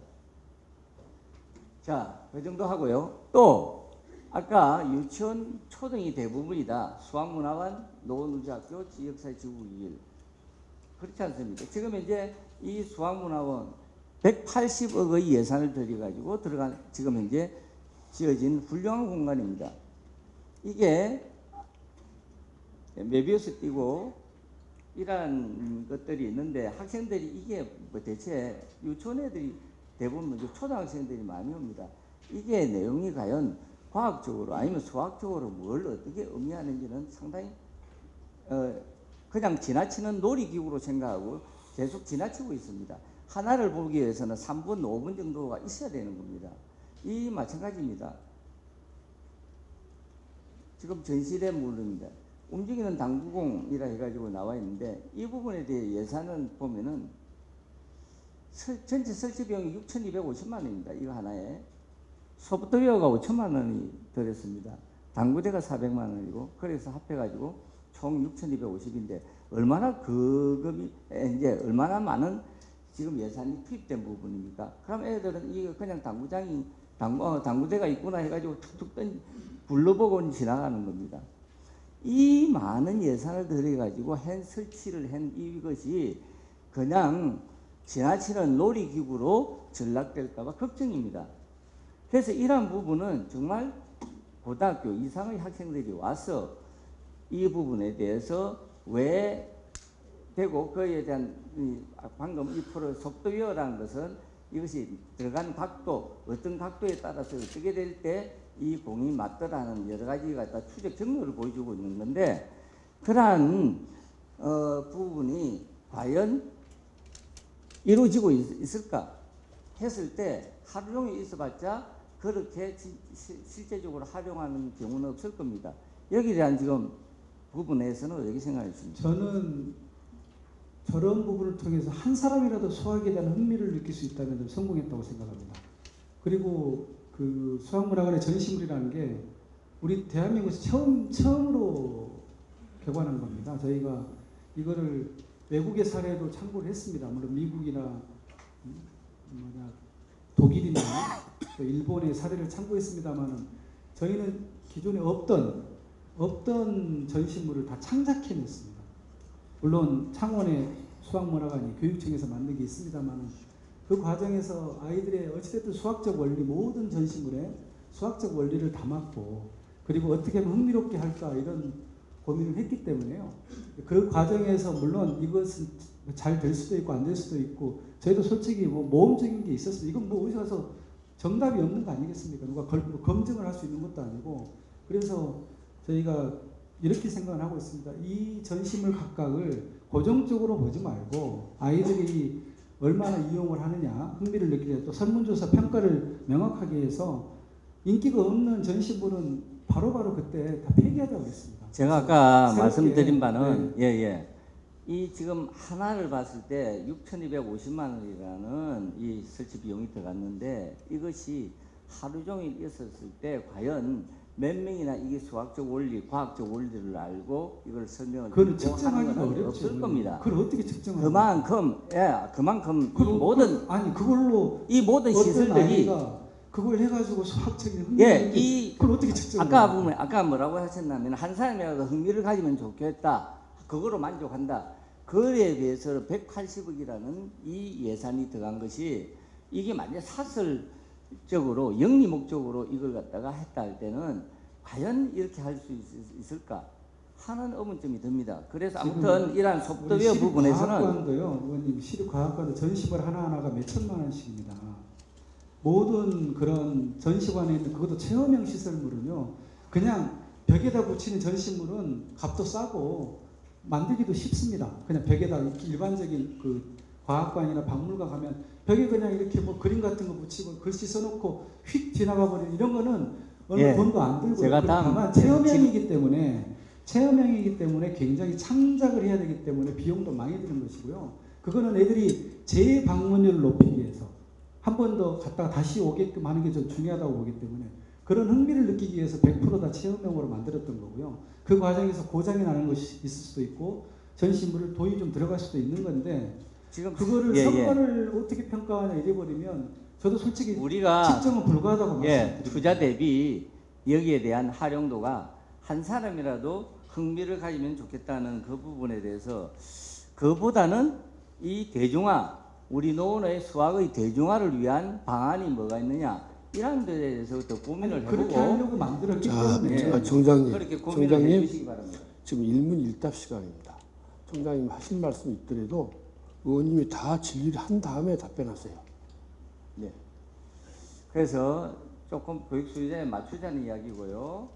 자, 그 정도 하고요. 또 아까 유치원 초등이 대부분이다. 수학문화원, 노원우주학교, 지역사회 지구기일 그렇지 않습니까? 지금 이제 이 수학문화원 180억의 예산을 들여가지고 들어간 지금 현재 지어진 훌륭한 공간입니다. 이게 메비우스 띄고 이러한 것들이 있는데 학생들이 이게 뭐 대체 유치원 애들이 대부분 초등학생들이 많이 옵니다. 이게 내용이 과연 과학적으로 아니면 수학적으로 뭘 어떻게 의미하는지는 상당히 그냥 지나치는 놀이기구로 생각하고 계속 지나치고 있습니다. 하나를 보기 위해서는 3분, 5분 정도가 있어야 되는 겁니다. 이 마찬가지입니다. 지금 전시된 물입니다. 움직이는 당구공이라 해가지고 나와 있는데 이 부분에 대해 예산은 보면은 전체 설치 비용이 6,250만 원입니다. 이거 하나에. 소프트웨어가 5천만 원이 들었습니다. 당구대가 400만 원이고, 그래서 합해가지고 총 6,250인데, 얼마나 그금이, 이제 얼마나 많은 지금 예산이 투입된 부분입니까? 그럼 애들은 이거 그냥 당구대가 있구나 해가지고 툭툭 불러보고 지나가는 겁니다. 이 많은 예산을 들여가지고 설치를 한 이것이 그냥 지나치는 놀이기구로 전락될까봐 걱정입니다. 그래서 이러한 부분은 정말 고등학교 이상의 학생들이 와서 이 부분에 대해서 왜 되고 그에 대한 방금 이 프로 소프트웨어라는 것은 이것이 들어간 각도, 어떤 각도에 따라서 어떻게 될 때 이 공이 맞더라는 여러 가지가 다 추적 증거를 보여주고 있는 건데, 그러한 부분이 과연 이루어지고 있을까 했을 때 하루 종일 있어봤자 그렇게 실제적으로 활용하는 경우는 없을 겁니다. 여기에 대한 지금 부분에서는 어떻게 생각하십니까? 저는 저런 부분을 통해서 한 사람이라도 수학에 대한 흥미를 느낄 수 있다면 좀 성공했다고 생각합니다. 그리고 그 수학문화관의 전시물이라는 게 우리 대한민국에서 처음으로 개관한 겁니다. 저희가 이거를 외국의 사례도 참고를 했습니다. 물론 미국이나 독일이나 또 일본의 사례를 참고했습니다만 저희는 기존에 없던 전시물을 다 창작해냈습니다. 물론 창원의 수학문화관이 교육청에서 만든 게 있습니다만 그 과정에서 아이들의 어찌됐든 수학적 원리, 모든 전시물에 수학적 원리를 담았고, 그리고 어떻게 하면 흥미롭게 할까 이런 고민을 했기 때문에요. 그 과정에서 물론 이것은 잘 될 수도 있고 안 될 수도 있고, 저희도 솔직히 뭐 모험적인 게 있었어요. 이건 뭐 어디 가서 정답이 없는 거 아니겠습니까? 누가 검증을 할 수 있는 것도 아니고. 그래서 저희가 이렇게 생각을 하고 있습니다. 이 전시물 각각을 고정적으로 보지 말고 아이들이 얼마나 이용을 하느냐, 흥미를 느끼냐, 또 설문조사 평가를 명확하게 해서 인기가 없는 전시물은 바로바로 그때 다 폐기하자고 했습니다. 제가 아까 새롭게, 말씀드린 바는 네. 이 지금 하나를 봤을 때 6,250만 원이라는 이 설치 비용이 들어갔는데, 이것이 하루 종일 있었을 때 과연 몇 명이나 이게 수학적 원리, 과학적 원리를 알고 이걸 설명을 그걸 측정하기가 어렵죠. 없을 겁니다. 그걸 어떻게 측정하냐? 그만큼 이 모든 시설들이 그걸 해가지고 수학적인 흥미를 그걸 어떻게 측정해요? 아까 뭐라고 하셨냐면 한 사람이라도 흥미를 가지면 좋겠다, 그거로 만족한다. 그에 비해서 180억이라는 이 예산이 들어간 것이, 이게 만약 사설적으로 영리 목적으로 이걸 갖다가 했다 할 때는 과연 이렇게 할 수 있을까 하는 의문점이 듭니다. 그래서 아무튼 이러한 소프트웨어 부분에서는 시립과학관도요, 의원님, 시립과학관도 전시물 하나하나가 몇 천만 원씩입니다. 모든 그런 전시관에 있는 그것도 체험형 시설물은요, 그냥 벽에다 붙이는 전시물은 값도 싸고 만들기도 쉽습니다. 그냥 벽에다 일반적인 그 과학관이나 박물관 가면 벽에 그냥 이렇게 뭐 그림 같은 거 붙이고 글씨 써놓고 휙 지나가 버리는 이런 거는 얼마 돈도 안 들고, 다만 체험형이기 때문에 굉장히 창작을 해야 되기 때문에 비용도 많이 드는 것이고요. 그거는 애들이 재방문율을 높이기 위해서 한 번 더 갔다가 다시 오게끔 하는 게 좀 중요하다고 보기 때문에 그런 흥미를 느끼기 위해서 100% 다 체험형으로 만들었던 거고요. 그 과정에서 고장이 나는 것이 있을 수도 있고 전시물을 돈이 좀 들어갈 수도 있는 건데, 지금 그거를 성과를 어떻게 평가하냐 이래버리면 저도 솔직히 우리가 측정은 불가하다고 말씀드립니다. 투자 대비 여기에 대한 활용도가 한 사람이라도 흥미를 가지면 좋겠다는 그 부분에 대해서, 그보다는 이 대중화, 우리 노원의 수학의 대중화를 위한 방안이 뭐가 있느냐, 이런 데 대해서 더 고민을 해보고 그렇게 하려고 만들었기 때문에 정장님, 그렇게 고민을 해주시기 바랍니다. 지금 일문일답 시간입니다. 총장님 하신 말씀 있더라도 의원님이 다 질의를 한 다음에 답변하세요. 네. 그래서 조금 교육 수준에 맞추자는 이야기고요.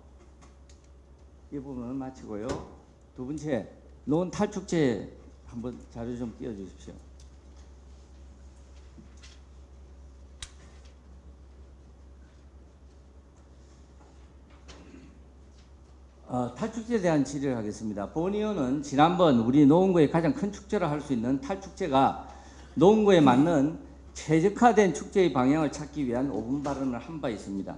이 부분은 마치고요. 두 번째, 노원 탈축제 한번 자료 좀 띄워주십시오. 탈축제에 대한 질의를 하겠습니다. 본 의원은 지난번 우리 노원구의 가장 큰 축제를 할 수 있는 탈축제가 노원구에 맞는 최적화된 축제의 방향을 찾기 위한 5분 발언을 한 바 있습니다.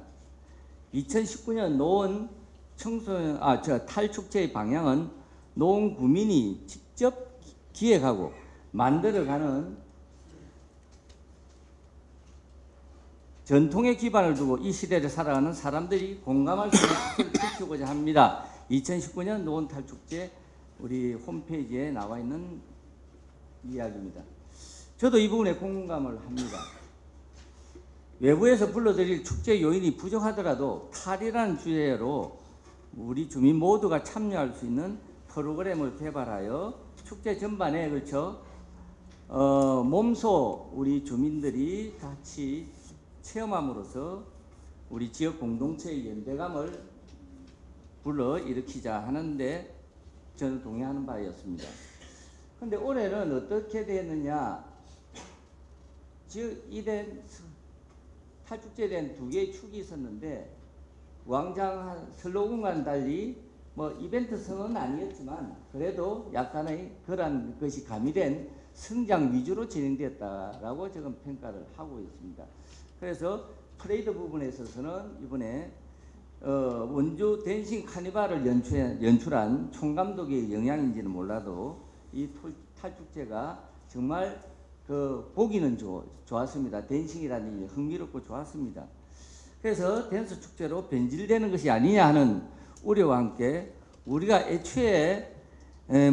2019년 노원 청소년 탈축제의 방향은 노원 구민이 직접 기획하고 만들어가는 전통에 기반을 두고 이 시대를 살아가는 사람들이 공감할 수 있는 축제를 펼치고자 합니다. 2019년 노원 탈축제 우리 홈페이지에 나와 있는 이야기입니다. 저도 이 부분에 공감을 합니다. 외부에서 불러들일 축제 요인이 부족하더라도 탈이라는 주제로 우리 주민 모두가 참여할 수 있는 프로그램을 개발하여 축제 전반에 걸쳐 몸소 우리 주민들이 같이 체험함으로써 우리 지역 공동체의 연대감을 불러일으키자 하는데 저는 동의하는 바였습니다. 그런데 올해는 어떻게 되었느냐? 즉 이된 탈축제에 대한 두 개의 축이 있었는데 왕장 슬로건과는 달리 뭐 이벤트성은 아니었지만 그래도 약간의 그런 것이 가미된 성장 위주로 진행되었다라고 지금 평가를 하고 있습니다. 그래서 프레이드 부분에 있어서는 이번에 원주 댄싱 카니발을 연출한 총감독의 영향인지는 몰라도 이 탈축제가 정말 보기는 좋았습니다. 댄싱이라는 게 흥미롭고 좋았습니다. 그래서 댄스 축제로 변질되는 것이 아니냐 하는 우려와 함께 우리가 애초에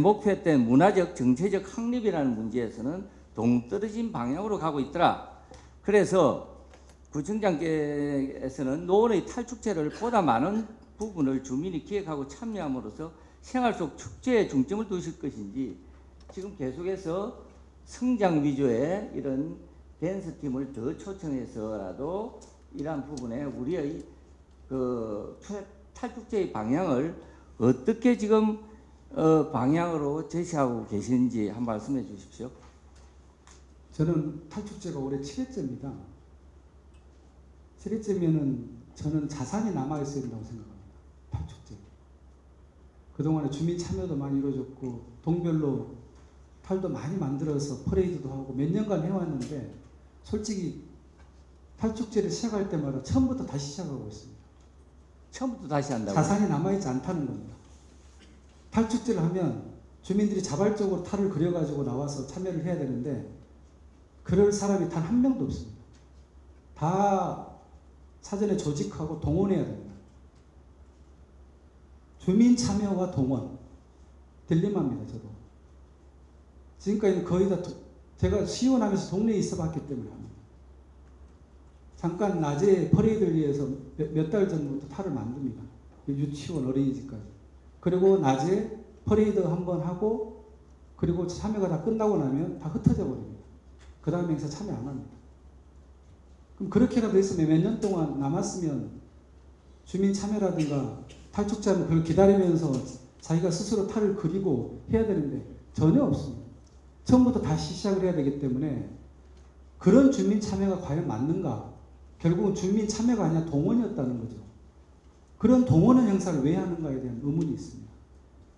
목표했던 문화적 정체적 확립이라는 문제에서는 동떨어진 방향으로 가고 있더라. 그래서 구청장께서는 노원의 탈축제를 보다 많은 부분을 주민이 기획하고 참여함으로써 생활 속 축제에 중점을 두실 것인지 지금 계속해서 성장 위주의 이런 댄스팀을 더 초청해서라도 이러한 부분에 우리의 탈축제의 방향을 어떻게 지금 방향으로 제시하고 계시는지 한 말씀해 주십시오. 저는 탈축제가 올해 7회째입니다. 7회째면은 저는 자산이 남아있어야 된다고 생각합니다. 탈축제. 그동안에 주민 참여도 많이 이루어졌고 동별로 탈도 많이 만들어서 퍼레이드도 하고 몇 년간 해왔는데 솔직히 탈축제를 시작할 때마다 처음부터 다시 시작하고 있습니다. 처음부터 다시 한다고요? 자산이 남아있지 않다는 겁니다. 탈축제를 하면 주민들이 자발적으로 탈을 그려가지고 나와서 참여를 해야 되는데 그럴 사람이 단 한 명도 없습니다. 다 사전에 조직하고 동원해야 됩니다. 주민 참여와 동원 딜레마입니다. 저도 지금까지는 거의 다 제가 시원하면서 동네에 있어 봤기 때문에 합니다. 잠깐 낮에 퍼레이드를 위해서 몇 달 전부터 탈을 만듭니다. 유치원 어린이집까지. 그리고 낮에 퍼레이드 한번 하고 그리고 참여가 다 끝나고 나면 다 흩어져 버립니다. 그 다음 행사 참여 안 합니다. 그럼 그렇게라도 했으면 몇 년 동안 남았으면 주민 참여라든가 탈축자는 그걸 기다리면서 자기가 스스로 탈을 그리고 해야 되는데 전혀 없습니다. 처음부터 다시 시작을 해야 되기 때문에 그런 주민 참여가 과연 맞는가? 결국은 주민 참여가 아니라 동원이었다는 거죠. 그런 동원은 행사를 왜 하는가에 대한 의문이 있습니다.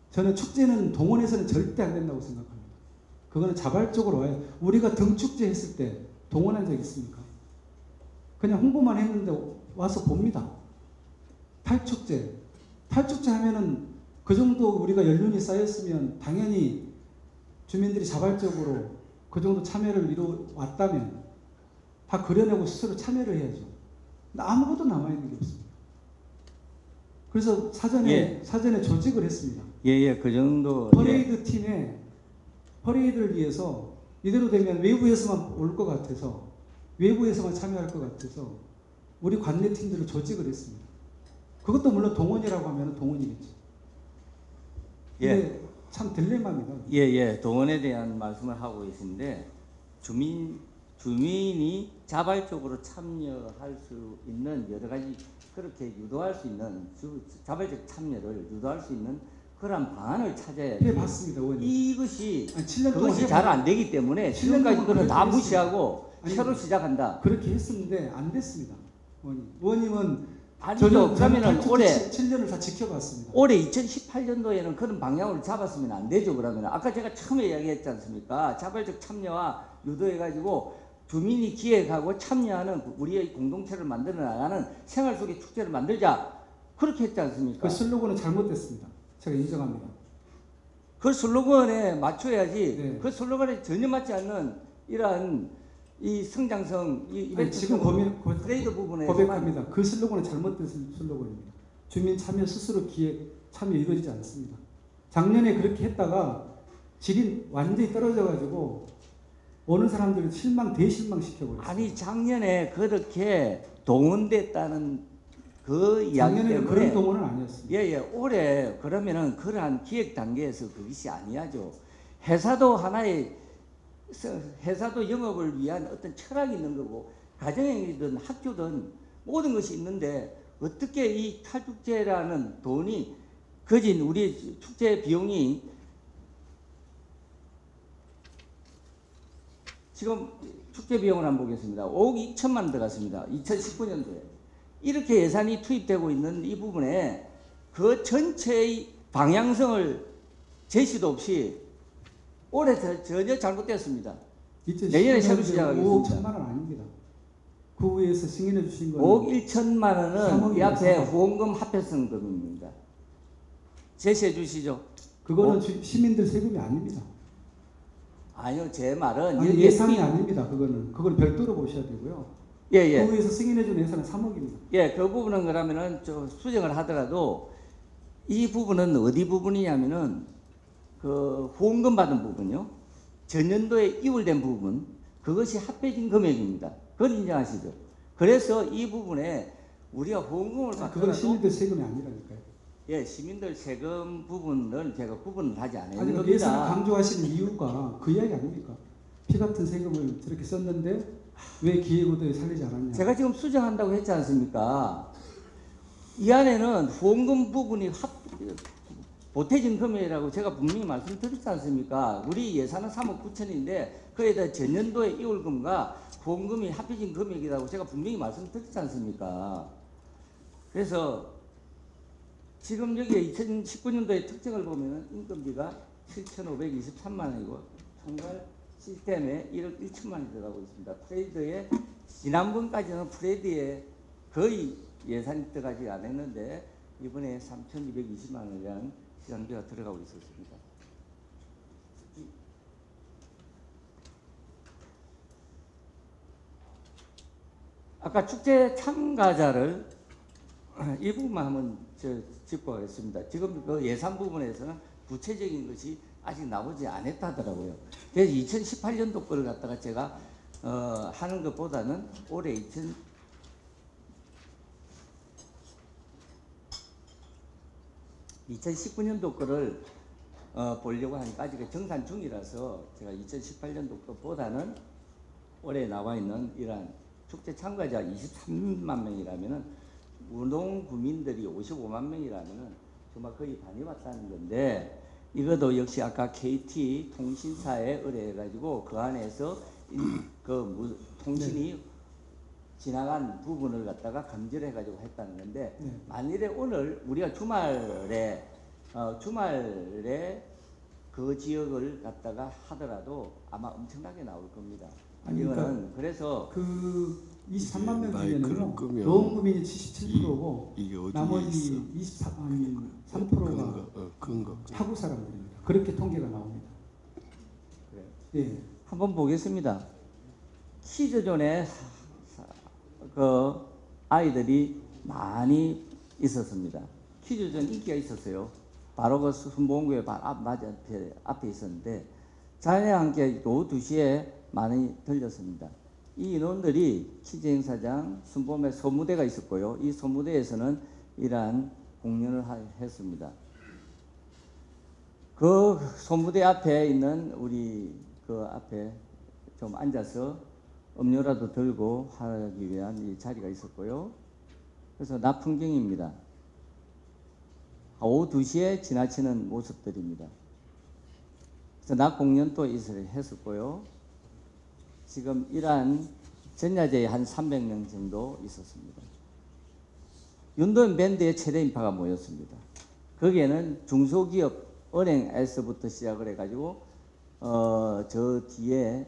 저는 축제는 동원해서는 절대 안 된다고 생각합니다. 그거는 자발적으로 와요. 우리가 등축제 했을 때 동원한 적 있습니까? 그냥 홍보만 했는데 와서 봅니다. 탈축제 하면은 그 정도 우리가 연륜이 쌓였으면 당연히 주민들이 자발적으로 그 정도 참여를 이루어왔다면 다 그려내고 스스로 참여를 해야죠. 아무것도 남아있는 게 없습니다. 그래서 사전에 조직을 했습니다. 그 정도. 퍼레이드 팀에 퍼레이드를 위해서 이대로 되면 외부에서만 올 것 같아서 외부에서만 참여할 것 같아서 우리 관내 팀들을 조직을 했습니다. 그것도 물론 동원이라고 하면 동원이겠죠. 근데 참 딜레마입니다. 동원에 대한 말씀을 하고 계신데 주민이 자발적으로 참여할 수 있는 여러 가지 그렇게 유도할 수 있는 자발적 참여를 유도할 수 있는 그런 방안을 찾아야지. 해봤습니다. 이것이 7년 그것이 잘 안 되기 때문에 지금까지 그거는 다 무시하고 새로 시작한다. 그렇게 했었는데 안 됐습니다. 의원님은 아니죠. 그러면은 올해 7년을 다 지켜봤습니다. 올해 2018년도에는 그런 방향으로 잡았으면 안 되죠. 그러면 아까 제가 처음에 이야기했지 않습니까? 자발적 참여와 유도해가지고 주민이 기획하고 참여하는 우리의 공동체를 만들어 나가는 생활 속의 축제를 만들자. 그렇게 했지 않습니까? 그 슬로건은 잘못됐습니다. 제가 인정합니다. 그 슬로건에 맞춰야지. 네. 그 슬로건에 전혀 맞지 않는 이러한 이 성장성, 이 아니, 이벤트 지금 트레이드 부분에 고백합니다. 그 슬로건은 잘못된 슬로건입니다. 주민 참여 스스로 기획 참여 이루어지지 않습니다. 작년에 그렇게 했다가 질이 완전히 떨어져가지고 오는 사람들을 대실망시켜버렸어요. 아니 작년에 그렇게 동원됐다는 그 이야기 작년에는 때문에 그런 동원은 아니었습니다. 예예 올해 그러면은 그러한 기획 단계에서 그것이 아니야죠. 회사도 하나의 회사도 영업을 위한 어떤 철학이 있는 거고 가정이든 학교든 모든 것이 있는데 어떻게 이 탈축제라는 돈이 거진 우리 축제 비용이 지금 축제 비용을 한번 보겠습니다. 5억 2천만 들어갔습니다. 2019년도에. 이렇게 예산이 투입되고 있는 이 부분에 그 전체의 방향성을 제시도 없이 올해 전혀 잘못됐습니다. 내년에 새로 시작하겠습니다. 5억 1천만 원 아닙니다. 구의에서 승인해 주신 거는 5억 1천만 원은 이 앞에 3억입니다. 후원금 합해성금입니다. 제시해 주시죠. 그거는 시민들 세금이 아닙니다. 아니요, 제 말은 아니, 여기에 예산이 투입- 아닙니다. 그건 별도로 보셔야 되고요. 예. 구의에서 승인해 준 예산은 3억입니다. 예, 그 부분은 그러면은 좀 수정을 하더라도 이 부분은 어디 부분이냐면은 그 후원금 받은 부분요. 전년도에 이월된 부분 그것이 합해진 금액입니다. 그걸 인정하시죠? 그래서 이 부분에 우리가 후원금을 그건 받더라도 시민들 세금이 아니라니까요. 예, 시민들 세금 부분을 제가 구분을 하지 아니, 않았는 그 예산을 겁니다. 강조하시는 이유가 그 이야기 아닙니까? 피 같은 세금을 저렇게 썼는데 왜 기획우도에 살리지 않았냐? 제가 지금 수정한다고 했지 않습니까? 이 안에는 후원금 부분이 보태진 금액이라고 제가 분명히 말씀드렸지 않습니까? 우리 예산은 3억 9천인데 그에 대해 전년도의 이월금과 후원금이 합해진 금액이라고 제가 분명히 말씀드렸지 않습니까? 그래서 지금 여기 2019년도의 특징을 보면 인건비가 7,523만 원이고 총괄 시스템에 1억 1천만 원이 들어가고 있습니다. 프레이드에 지난번까지는 프레이드에 거의 예산이 들어가지 않았는데 이번에 3,220만 원이라는 시장비가 들어가고 있었습니다. 아까 축제 참가자를 이 부분만 한번 짚고 가겠습니다. 지금 그 예산 부분에서는 구체적인 것이 아직 나오지 않았다더라고요. 그래서 2018년도 거를 갖다가 제가 하는 것보다는 올해 2019년도 거를 보려고 하니까 아직 정산 중이라서 제가 2018년도 것보다는 올해 나와 있는 이러한 축제 참가자 23만 명이라면은 운동 구민들이 55만 명이라면은 정말 거의 반이 왔다는 건데 이것도 역시 아까 KT 통신사에 의뢰해가지고 그 안에서 통신이 지나간 부분을 갖다가 감지해가지고 했다는 건데 네. 만일에 오늘 우리가 주말에 그 지역을 갖다가 하더라도 아마 엄청나게 나올 겁니다. 아니, 이거는 그래서 그 23만 명 마이크를 중에는요. 끄면 노원구민이 77%고 이게 어디에 나머지 있어? 3%가 근거. 타구 사람들입니다. 그렇게 통계가 나옵니다. 그래요. 예. 한번 보겠습니다. 키즈존에 그 아이들이 많이 있었습니다. 키즈존 인기가 있었어요. 바로 그 순복음교회 앞에 있었는데 자녀와 함께 오후 2시에 많이 들렸습니다. 이 인원들이 키즈 행사장 순복음의 소무대가 있었고요. 이 소무대에서는 이러한 공연을 했습니다. 그 소무대 앞에 있는 우리 그 앞에 좀 앉아서 음료라도 들고 하기 위한 이 자리가 있었고요. 그래서 낮 풍경입니다. 오후 2시에 지나치는 모습들입니다. 그래서 낮 공연도 했었고요. 지금 이러한 전야제에 한 300명 정도 있었습니다. 윤도현 밴드의 최대 인파가 모였습니다. 거기에는 중소기업 은행에서부터 시작을 해가지고 저 뒤에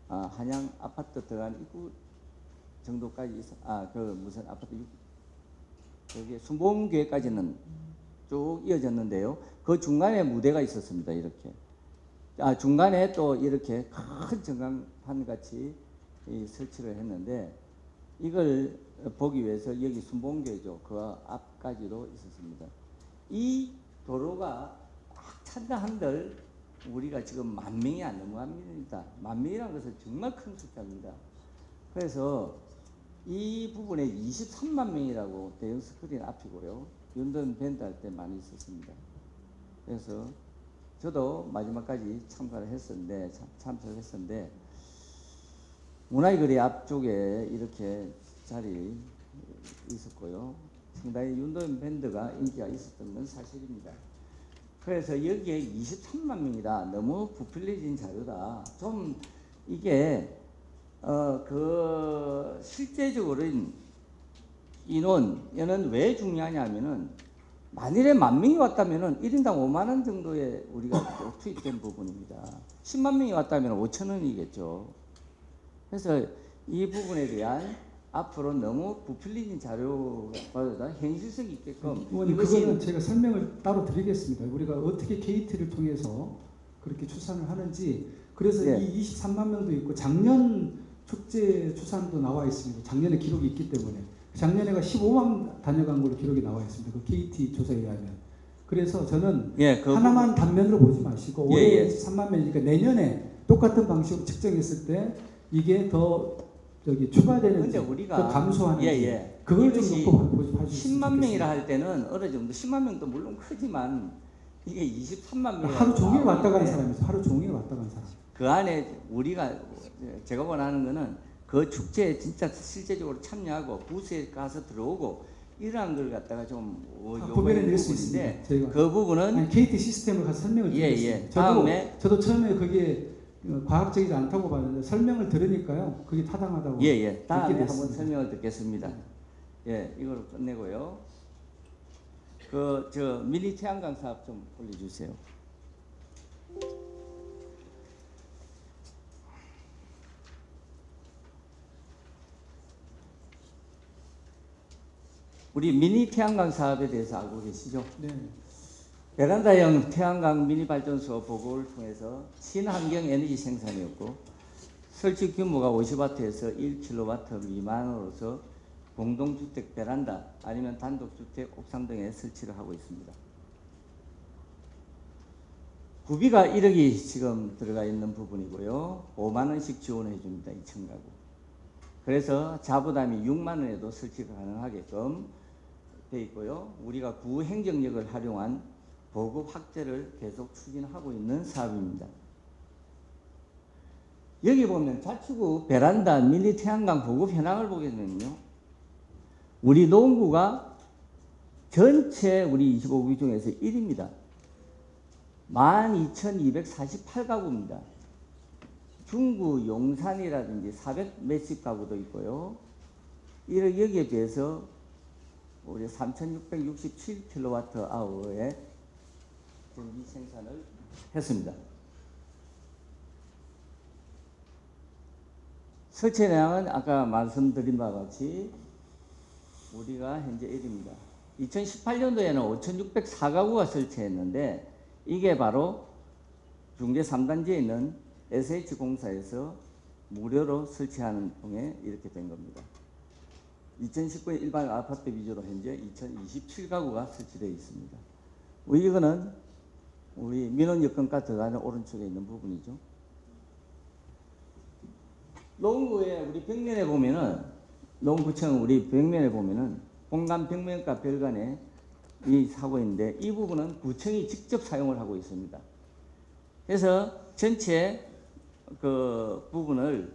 한양 아파트 들어간 입구 정도까지 무슨 아파트 여기 순복음교회까지는 쭉 이어졌는데요. 그 중간에 무대가 있었습니다. 이렇게. 중간에 또 이렇게 큰 전광판 같이 설치를 했는데 이걸 보기 위해서 여기 순복음교회죠. 그 앞까지도 있었습니다. 이 도로가 꽉 찬다 한들 우리가 지금 10,000명이 안 넘어갑니다. 10,000명이라는 것은 정말 큰 숫자입니다. 그래서 이 부분에 23만 명이라고 대형 스크린 앞이고요. 윤던 밴드 할 때 많이 있었습니다. 그래서 저도 마지막까지 참석을 했었는데 문화의 앞쪽에 이렇게 자리 있었고요. 상당히 윤도현 밴드가 인기가 있었던 건 사실입니다. 그래서 여기에 23만 명이다. 너무 부풀려진 자료다. 좀 이게 실제적으로는 인원은 왜 중요하냐면은 만일에 10,000명이 왔다면은 1인당 5만 원 정도에 우리가 투입된 부분입니다. 10만 명이 왔다면 5,000원이겠죠. 그래서 이 부분에 대한 앞으로 너무 부풀린 자료보다 현실성 있게끔 의원님, 그거는 제가 설명을 따로 드리겠습니다. 우리가 어떻게 KT를 통해서 그렇게 추산을 하는지. 그래서 네. 이 23만 명도 있고 작년 축제 추산도 나와 있습니다. 작년에 기록이 있기 때문에. 작년에가 15만 다녀간 걸로 기록이 나와 있습니다. 그 KT 조사에 의하면. 그래서 저는 하나만 단면으로 보지 마시고 올해 3만 명이니까 내년에 똑같은 방식으로 측정했을 때 이게 더 추가되는지 더 감소하는지 그걸 좀 놓고 봐주시면 10만 명이라 할 때는 어느 정도 10만 명도 물론 크지만 이게 23만 명 하루 종일 왔다 가는 사람이죠. 하루 종일 왔다 가는 사람. 그 안에 제가 원하는 거는 그 축제에 진짜 실제적으로 참여하고 부스에 가서 들어오고 이러한 걸 갖다가 좀 부분에 낼 수 있는데 그 부분은 KT 시스템을 가서 설명을 드리겠습니다. 저도 처음에 그게 과학적이지 않다고 봤는데 설명을 들으니까요 그게 타당하다고 다음에 한번 설명을 듣겠습니다. 이걸 끝내고요. 미니 태양광 사업 좀 올려주세요. 우리 미니 태양광 사업에 대해서 알고 계시죠? 네. 베란다형 태양광 미니 발전소 보급을 통해서 친환경 에너지 생산이었고 설치 규모가 50W에서 1kW 미만으로서 공동주택 베란다 아니면 단독주택 옥상 등에 설치를 하고 있습니다. 구비가 1억이 지금 들어가 있는 부분이고요. 5만 원씩 지원해 줍니다. 2,000가구. 그래서 자부담이 6만 원에도 설치가 가능하게끔 되어 있고요. 우리가 구 행정력을 활용한 보급 확대를 계속 추진하고 있는 사업입니다. 여기 보면 자치구 베란다 미니 태양광 보급 현황을 보게 되면요. 우리 농구가 전체 우리 25구 중에서 1위입니다. 12,248가구입니다. 중구 용산이라든지 400 몇십 가구도 있고요. 여기에 비해서 우리 3,667kWh의 전기 생산을 했습니다. 설치 내역은 아까 말씀드린 바와 같이 우리가 현재 1위입니다. 2018년도에는 5,604가구가 설치했는데 이게 바로 중계 3단지에 있는 SH공사에서 무료로 설치하는 통에 이렇게 된 겁니다. 2019년 일반 아파트 위주로 현재 2,027가구가 설치되어 있습니다. 이거는 우리 민원 여건과 들어가는 오른쪽에 있는 부분이죠. 농구에 우리 벽면에 보면은 농구청 우리 벽면에 보면은 공간 벽면과 별간에 이 하고 있는데 이 부분은 구청이 직접 사용을 하고 있습니다. 그래서 전체 그 부분을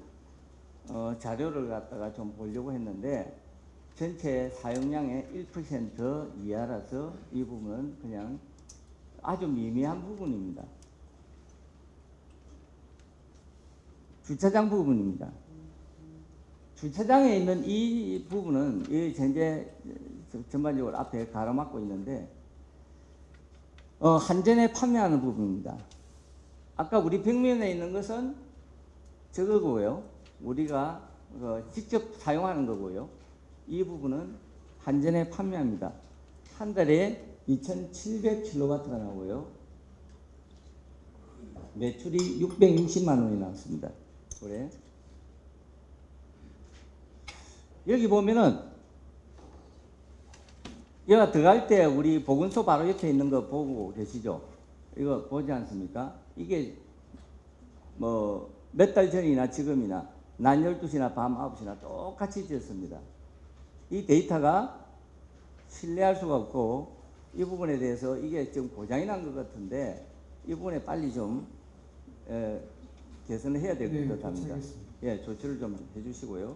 자료를 갖다가 좀 보려고 했는데 전체 사용량의 1% 이하라서 이 부분은 그냥 아주 미미한 부분입니다. 주차장 부분입니다. 주차장에 있는 이 부분은 현재 전반적으로 앞에 가로막고 있는데 한전에 판매하는 부분입니다. 아까 우리 벽면에 있는 것은 저거고요. 우리가 직접 사용하는 거고요. 이 부분은 한전에 판매합니다. 한 달에 2,700kW가 나오고요. 매출이 660만 원이 나왔습니다. 올해. 여기 보면은 여기 들어갈 때 우리 보건소 바로 옆에 있는 거 보고 계시죠? 이거 보지 않습니까? 이게 뭐 몇 달 전이나 지금이나 낮 12시나 밤 9시나 똑같이 지었습니다. 이 데이터가 신뢰할 수가 없고 이 부분에 대해서 이게 좀 고장이 난 것 같은데 이 부분에 빨리 좀 개선을 해야 될 것 같습니다. 예, 조치를 좀 해주시고요.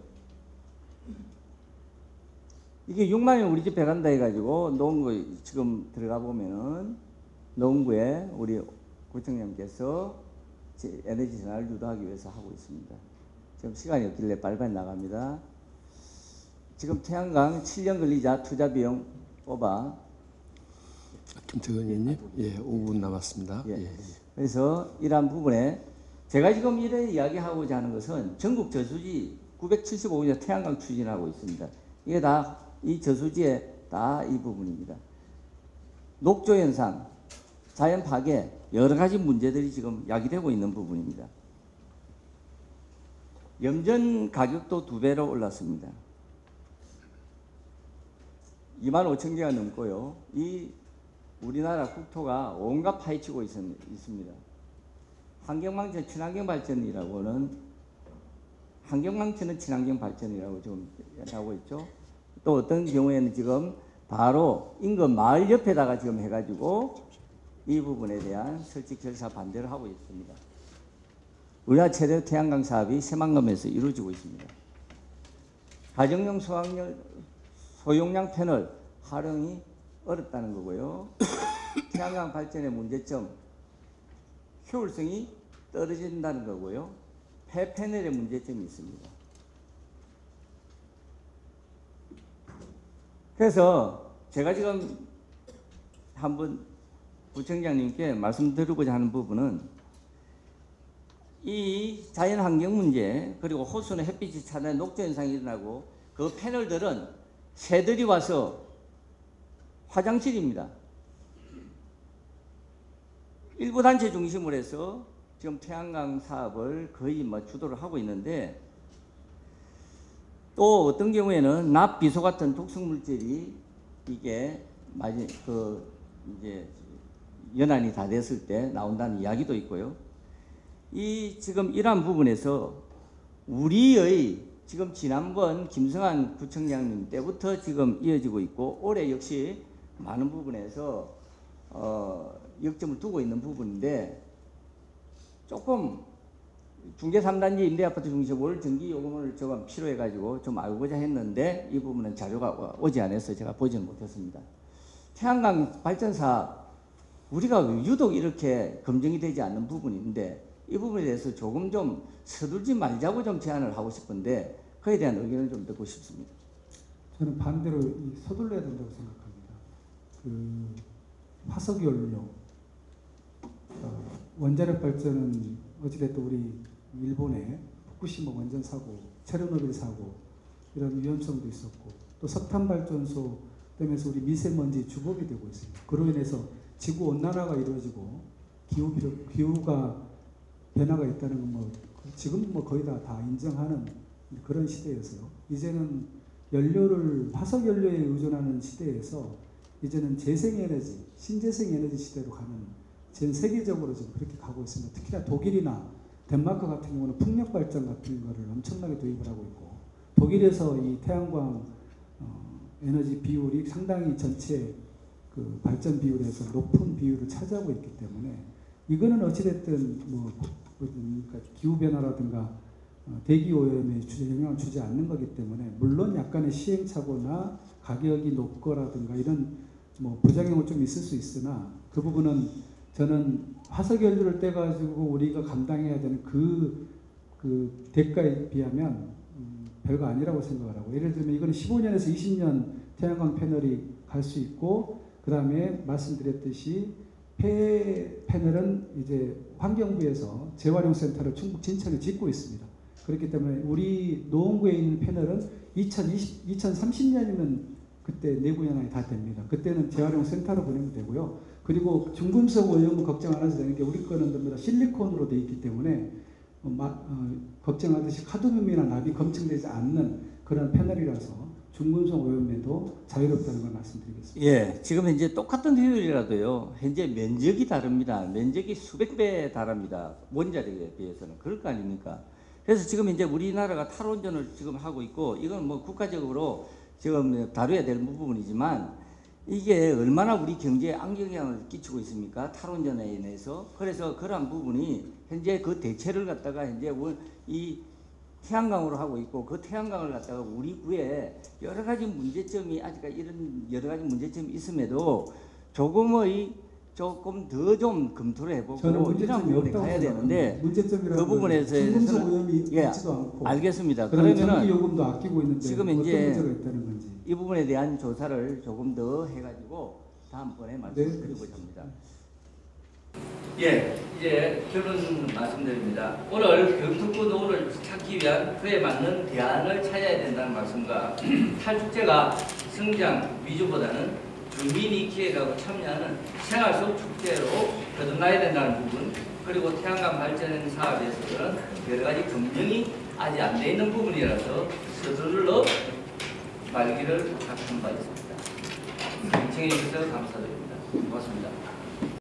이게 6만 원 우리 집 베란다 해가지고 농구 지금 들어가 보면은 농구에 우리 구청장님께서 에너지 전환을 유도하기 위해서 하고 있습니다. 지금 시간이 없길래 빨리빨리 나갑니다. 지금 태양광 7년 걸리자 투자 비용 뽑아. 김태근 의원님, 예, 5분 남았습니다. 예. 예. 그래서 이러한 부분에 제가 지금 이래 이야기하고자 하는 것은 전국 저수지 975개 태양광 추진하고 있습니다. 이게 다 이 저수지에 다 이 부분입니다. 녹조 현상, 자연 파괴, 여러 가지 문제들이 지금 야기되고 있는 부분입니다. 염전 가격도 2배로 올랐습니다. 25,000개가 넘고요. 이 우리나라 국토가 온갖 파헤치고 있습니다. 환경망치 친환경 발전이라고는 환경망치는 친환경 발전이라고 지금 하고 있죠. 또 어떤 경우에는 지금 바로 인근 마을 옆에다가 지금 해가지고 이 부분에 대한 설치 결사 반대를 하고 있습니다. 우리나라 최대 태양광 사업이 새만금에서 이루어지고 있습니다. 가정용 소용량 패널 활용이 어렵다는 거고요. 태양광 발전의 문제점, 효율성이 떨어진다는 거고요. 폐패널의 문제점이 있습니다. 그래서 제가 지금 한번 구청장님께 말씀드리고자 하는 부분은 이 자연환경 문제 그리고 호수는 햇빛이 차는 녹조 현상이 일어나고 그 패널들은 새들이 와서 화장실입니다. 일부 단체 중심으로 해서 지금 태양광 사업을 거의 주도를 하고 있는데 또 어떤 경우에는 납, 비소 같은 독성 물질이 이게 이제 연한이 다 됐을 때 나온다는 이야기도 있고요. 이 지금 이러한 부분에서 우리의 지금 지난번 김성한 구청장님 때부터 지금 이어지고 있고 올해 역시 많은 부분에서 역점을 두고 있는 부분인데 조금 중개 3단지 임대아파트 중심 월 전기 요금을 조금 필요해가지고 좀 알고자 했는데 이 부분은 자료가 오지 않아서 제가 보지는 못했습니다. 태양광 발전사 우리가 유독 이렇게 검증이 되지 않는 부분인데 이 부분에 대해서 조금 좀 서둘지 말자고 좀 제안을 하고 싶은데 그에 대한 의견을 좀 듣고 싶습니다. 저는 반대로 서둘러야 된다고 생각합니다. 화석연료 원자력 발전은 어찌됐든 우리 일본의 후쿠시마 원전 사고, 체르노빌 사고 이런 위험성도 있었고 또 석탄 발전소 때문에 우리 미세먼지 주범이 되고 있습니다. 그로 인해서 지구 온난화가 이루어지고 기후가 변화가 있다는 건 지금 거의 다 인정하는 그런 시대여서요. 이제는 화석 연료에 의존하는 시대에서 이제는 재생에너지, 신재생에너지 시대로 가는 전 세계적으로 지금 그렇게 가고 있습니다. 특히나 독일이나 덴마크 같은 경우는 풍력 발전 같은 거를 엄청나게 도입을 하고 있고 독일에서 이 태양광 에너지 비율이 상당히 전체 그 발전 비율에서 높은 비율을 차지하고 있기 때문에 이거는 어찌됐든 그러니까 기후 변화라든가 대기 오염에 영향을 주지 않는 거기 때문에 물론 약간의 시행착오나 가격이 높거라든가 이런 부작용은 좀 있을 수 있으나 그 부분은 저는 화석연료를 떼가지고 우리가 감당해야 되는 그 대가에 비하면 별거 아니라고 생각을 하고 예를 들면 이거는 15년에서 20년 태양광 패널이 갈 수 있고 그 다음에 말씀드렸듯이 폐 패널은 이제 환경부에서 재활용 센터를 충북 진천에 짓고 있습니다. 그렇기 때문에 우리 노원구에 있는 패널은 2030년이면 그때 내구 현황이 다 됩니다. 그때는 재활용 센터로 보내면 되고요. 그리고 중금속 오염은 걱정 안 하셔도 되는 게 우리 거는 전부 다 실리콘으로 되어 있기 때문에 걱정하듯이 카드뮴이나 납이 검증되지 않는 그런 패널이라서 중금속 오염에도 자유롭다는 걸 말씀드리겠습니다. 예, 지금 이제 똑같은 효율이라도요, 현재 면적이 다릅니다. 면적이 수백 배 달합니다. 원자력에 비해서는. 그럴 거 아닙니까? 그래서 지금 이제 우리나라가 탈원전을 지금 하고 있고, 이건 뭐 국가적으로 지금 다뤄야 될 부분이지만, 이게 얼마나 우리 경제에 악영향을 끼치고 있습니까? 탈원전에 인해서. 그래서 그러한 부분이 현재 그 대체를 갖다가 현재 이 태양광으로 하고 있고, 그 태양광을 갖다가 우리 구에 여러 가지 문제점이 아직까지 이런 여러 가지 문제점이 있음에도 조금 더 좀 검토를 해보고 저는 이런 문제점이 부분에 없다고 가야 생각합니다. 되는데 문제점이라는 그 부분에서 중금속 오염이 예, 있지도 않고 알겠습니다. 그다음에 전기 그러면은 요금도 아끼고 있는데 지금 어떤 이제 문제가 있다는 건지. 이 부분에 대한 조사를 조금 더 해가지고 다음번에 말씀드리고자 그렇습니다. 합니다. 예, 이제 결론 말씀드립니다. 오늘 교육특구 노후를 찾기 위한 그에 맞는 대안을 찾아야 된다는 말씀과 탈축제가 성장 위주보다는 주민이 기획하고 참여하는 생활 속 축제로 거듭나야 된다는 부분, 그리고 태양광 발전 사업에서는 여러 가지 검증이 아직 안 돼 있는 부분이라서 서둘러 말기를 부탁한 바 있습니다. 시청해 주셔서 감사드립니다. 고맙습니다.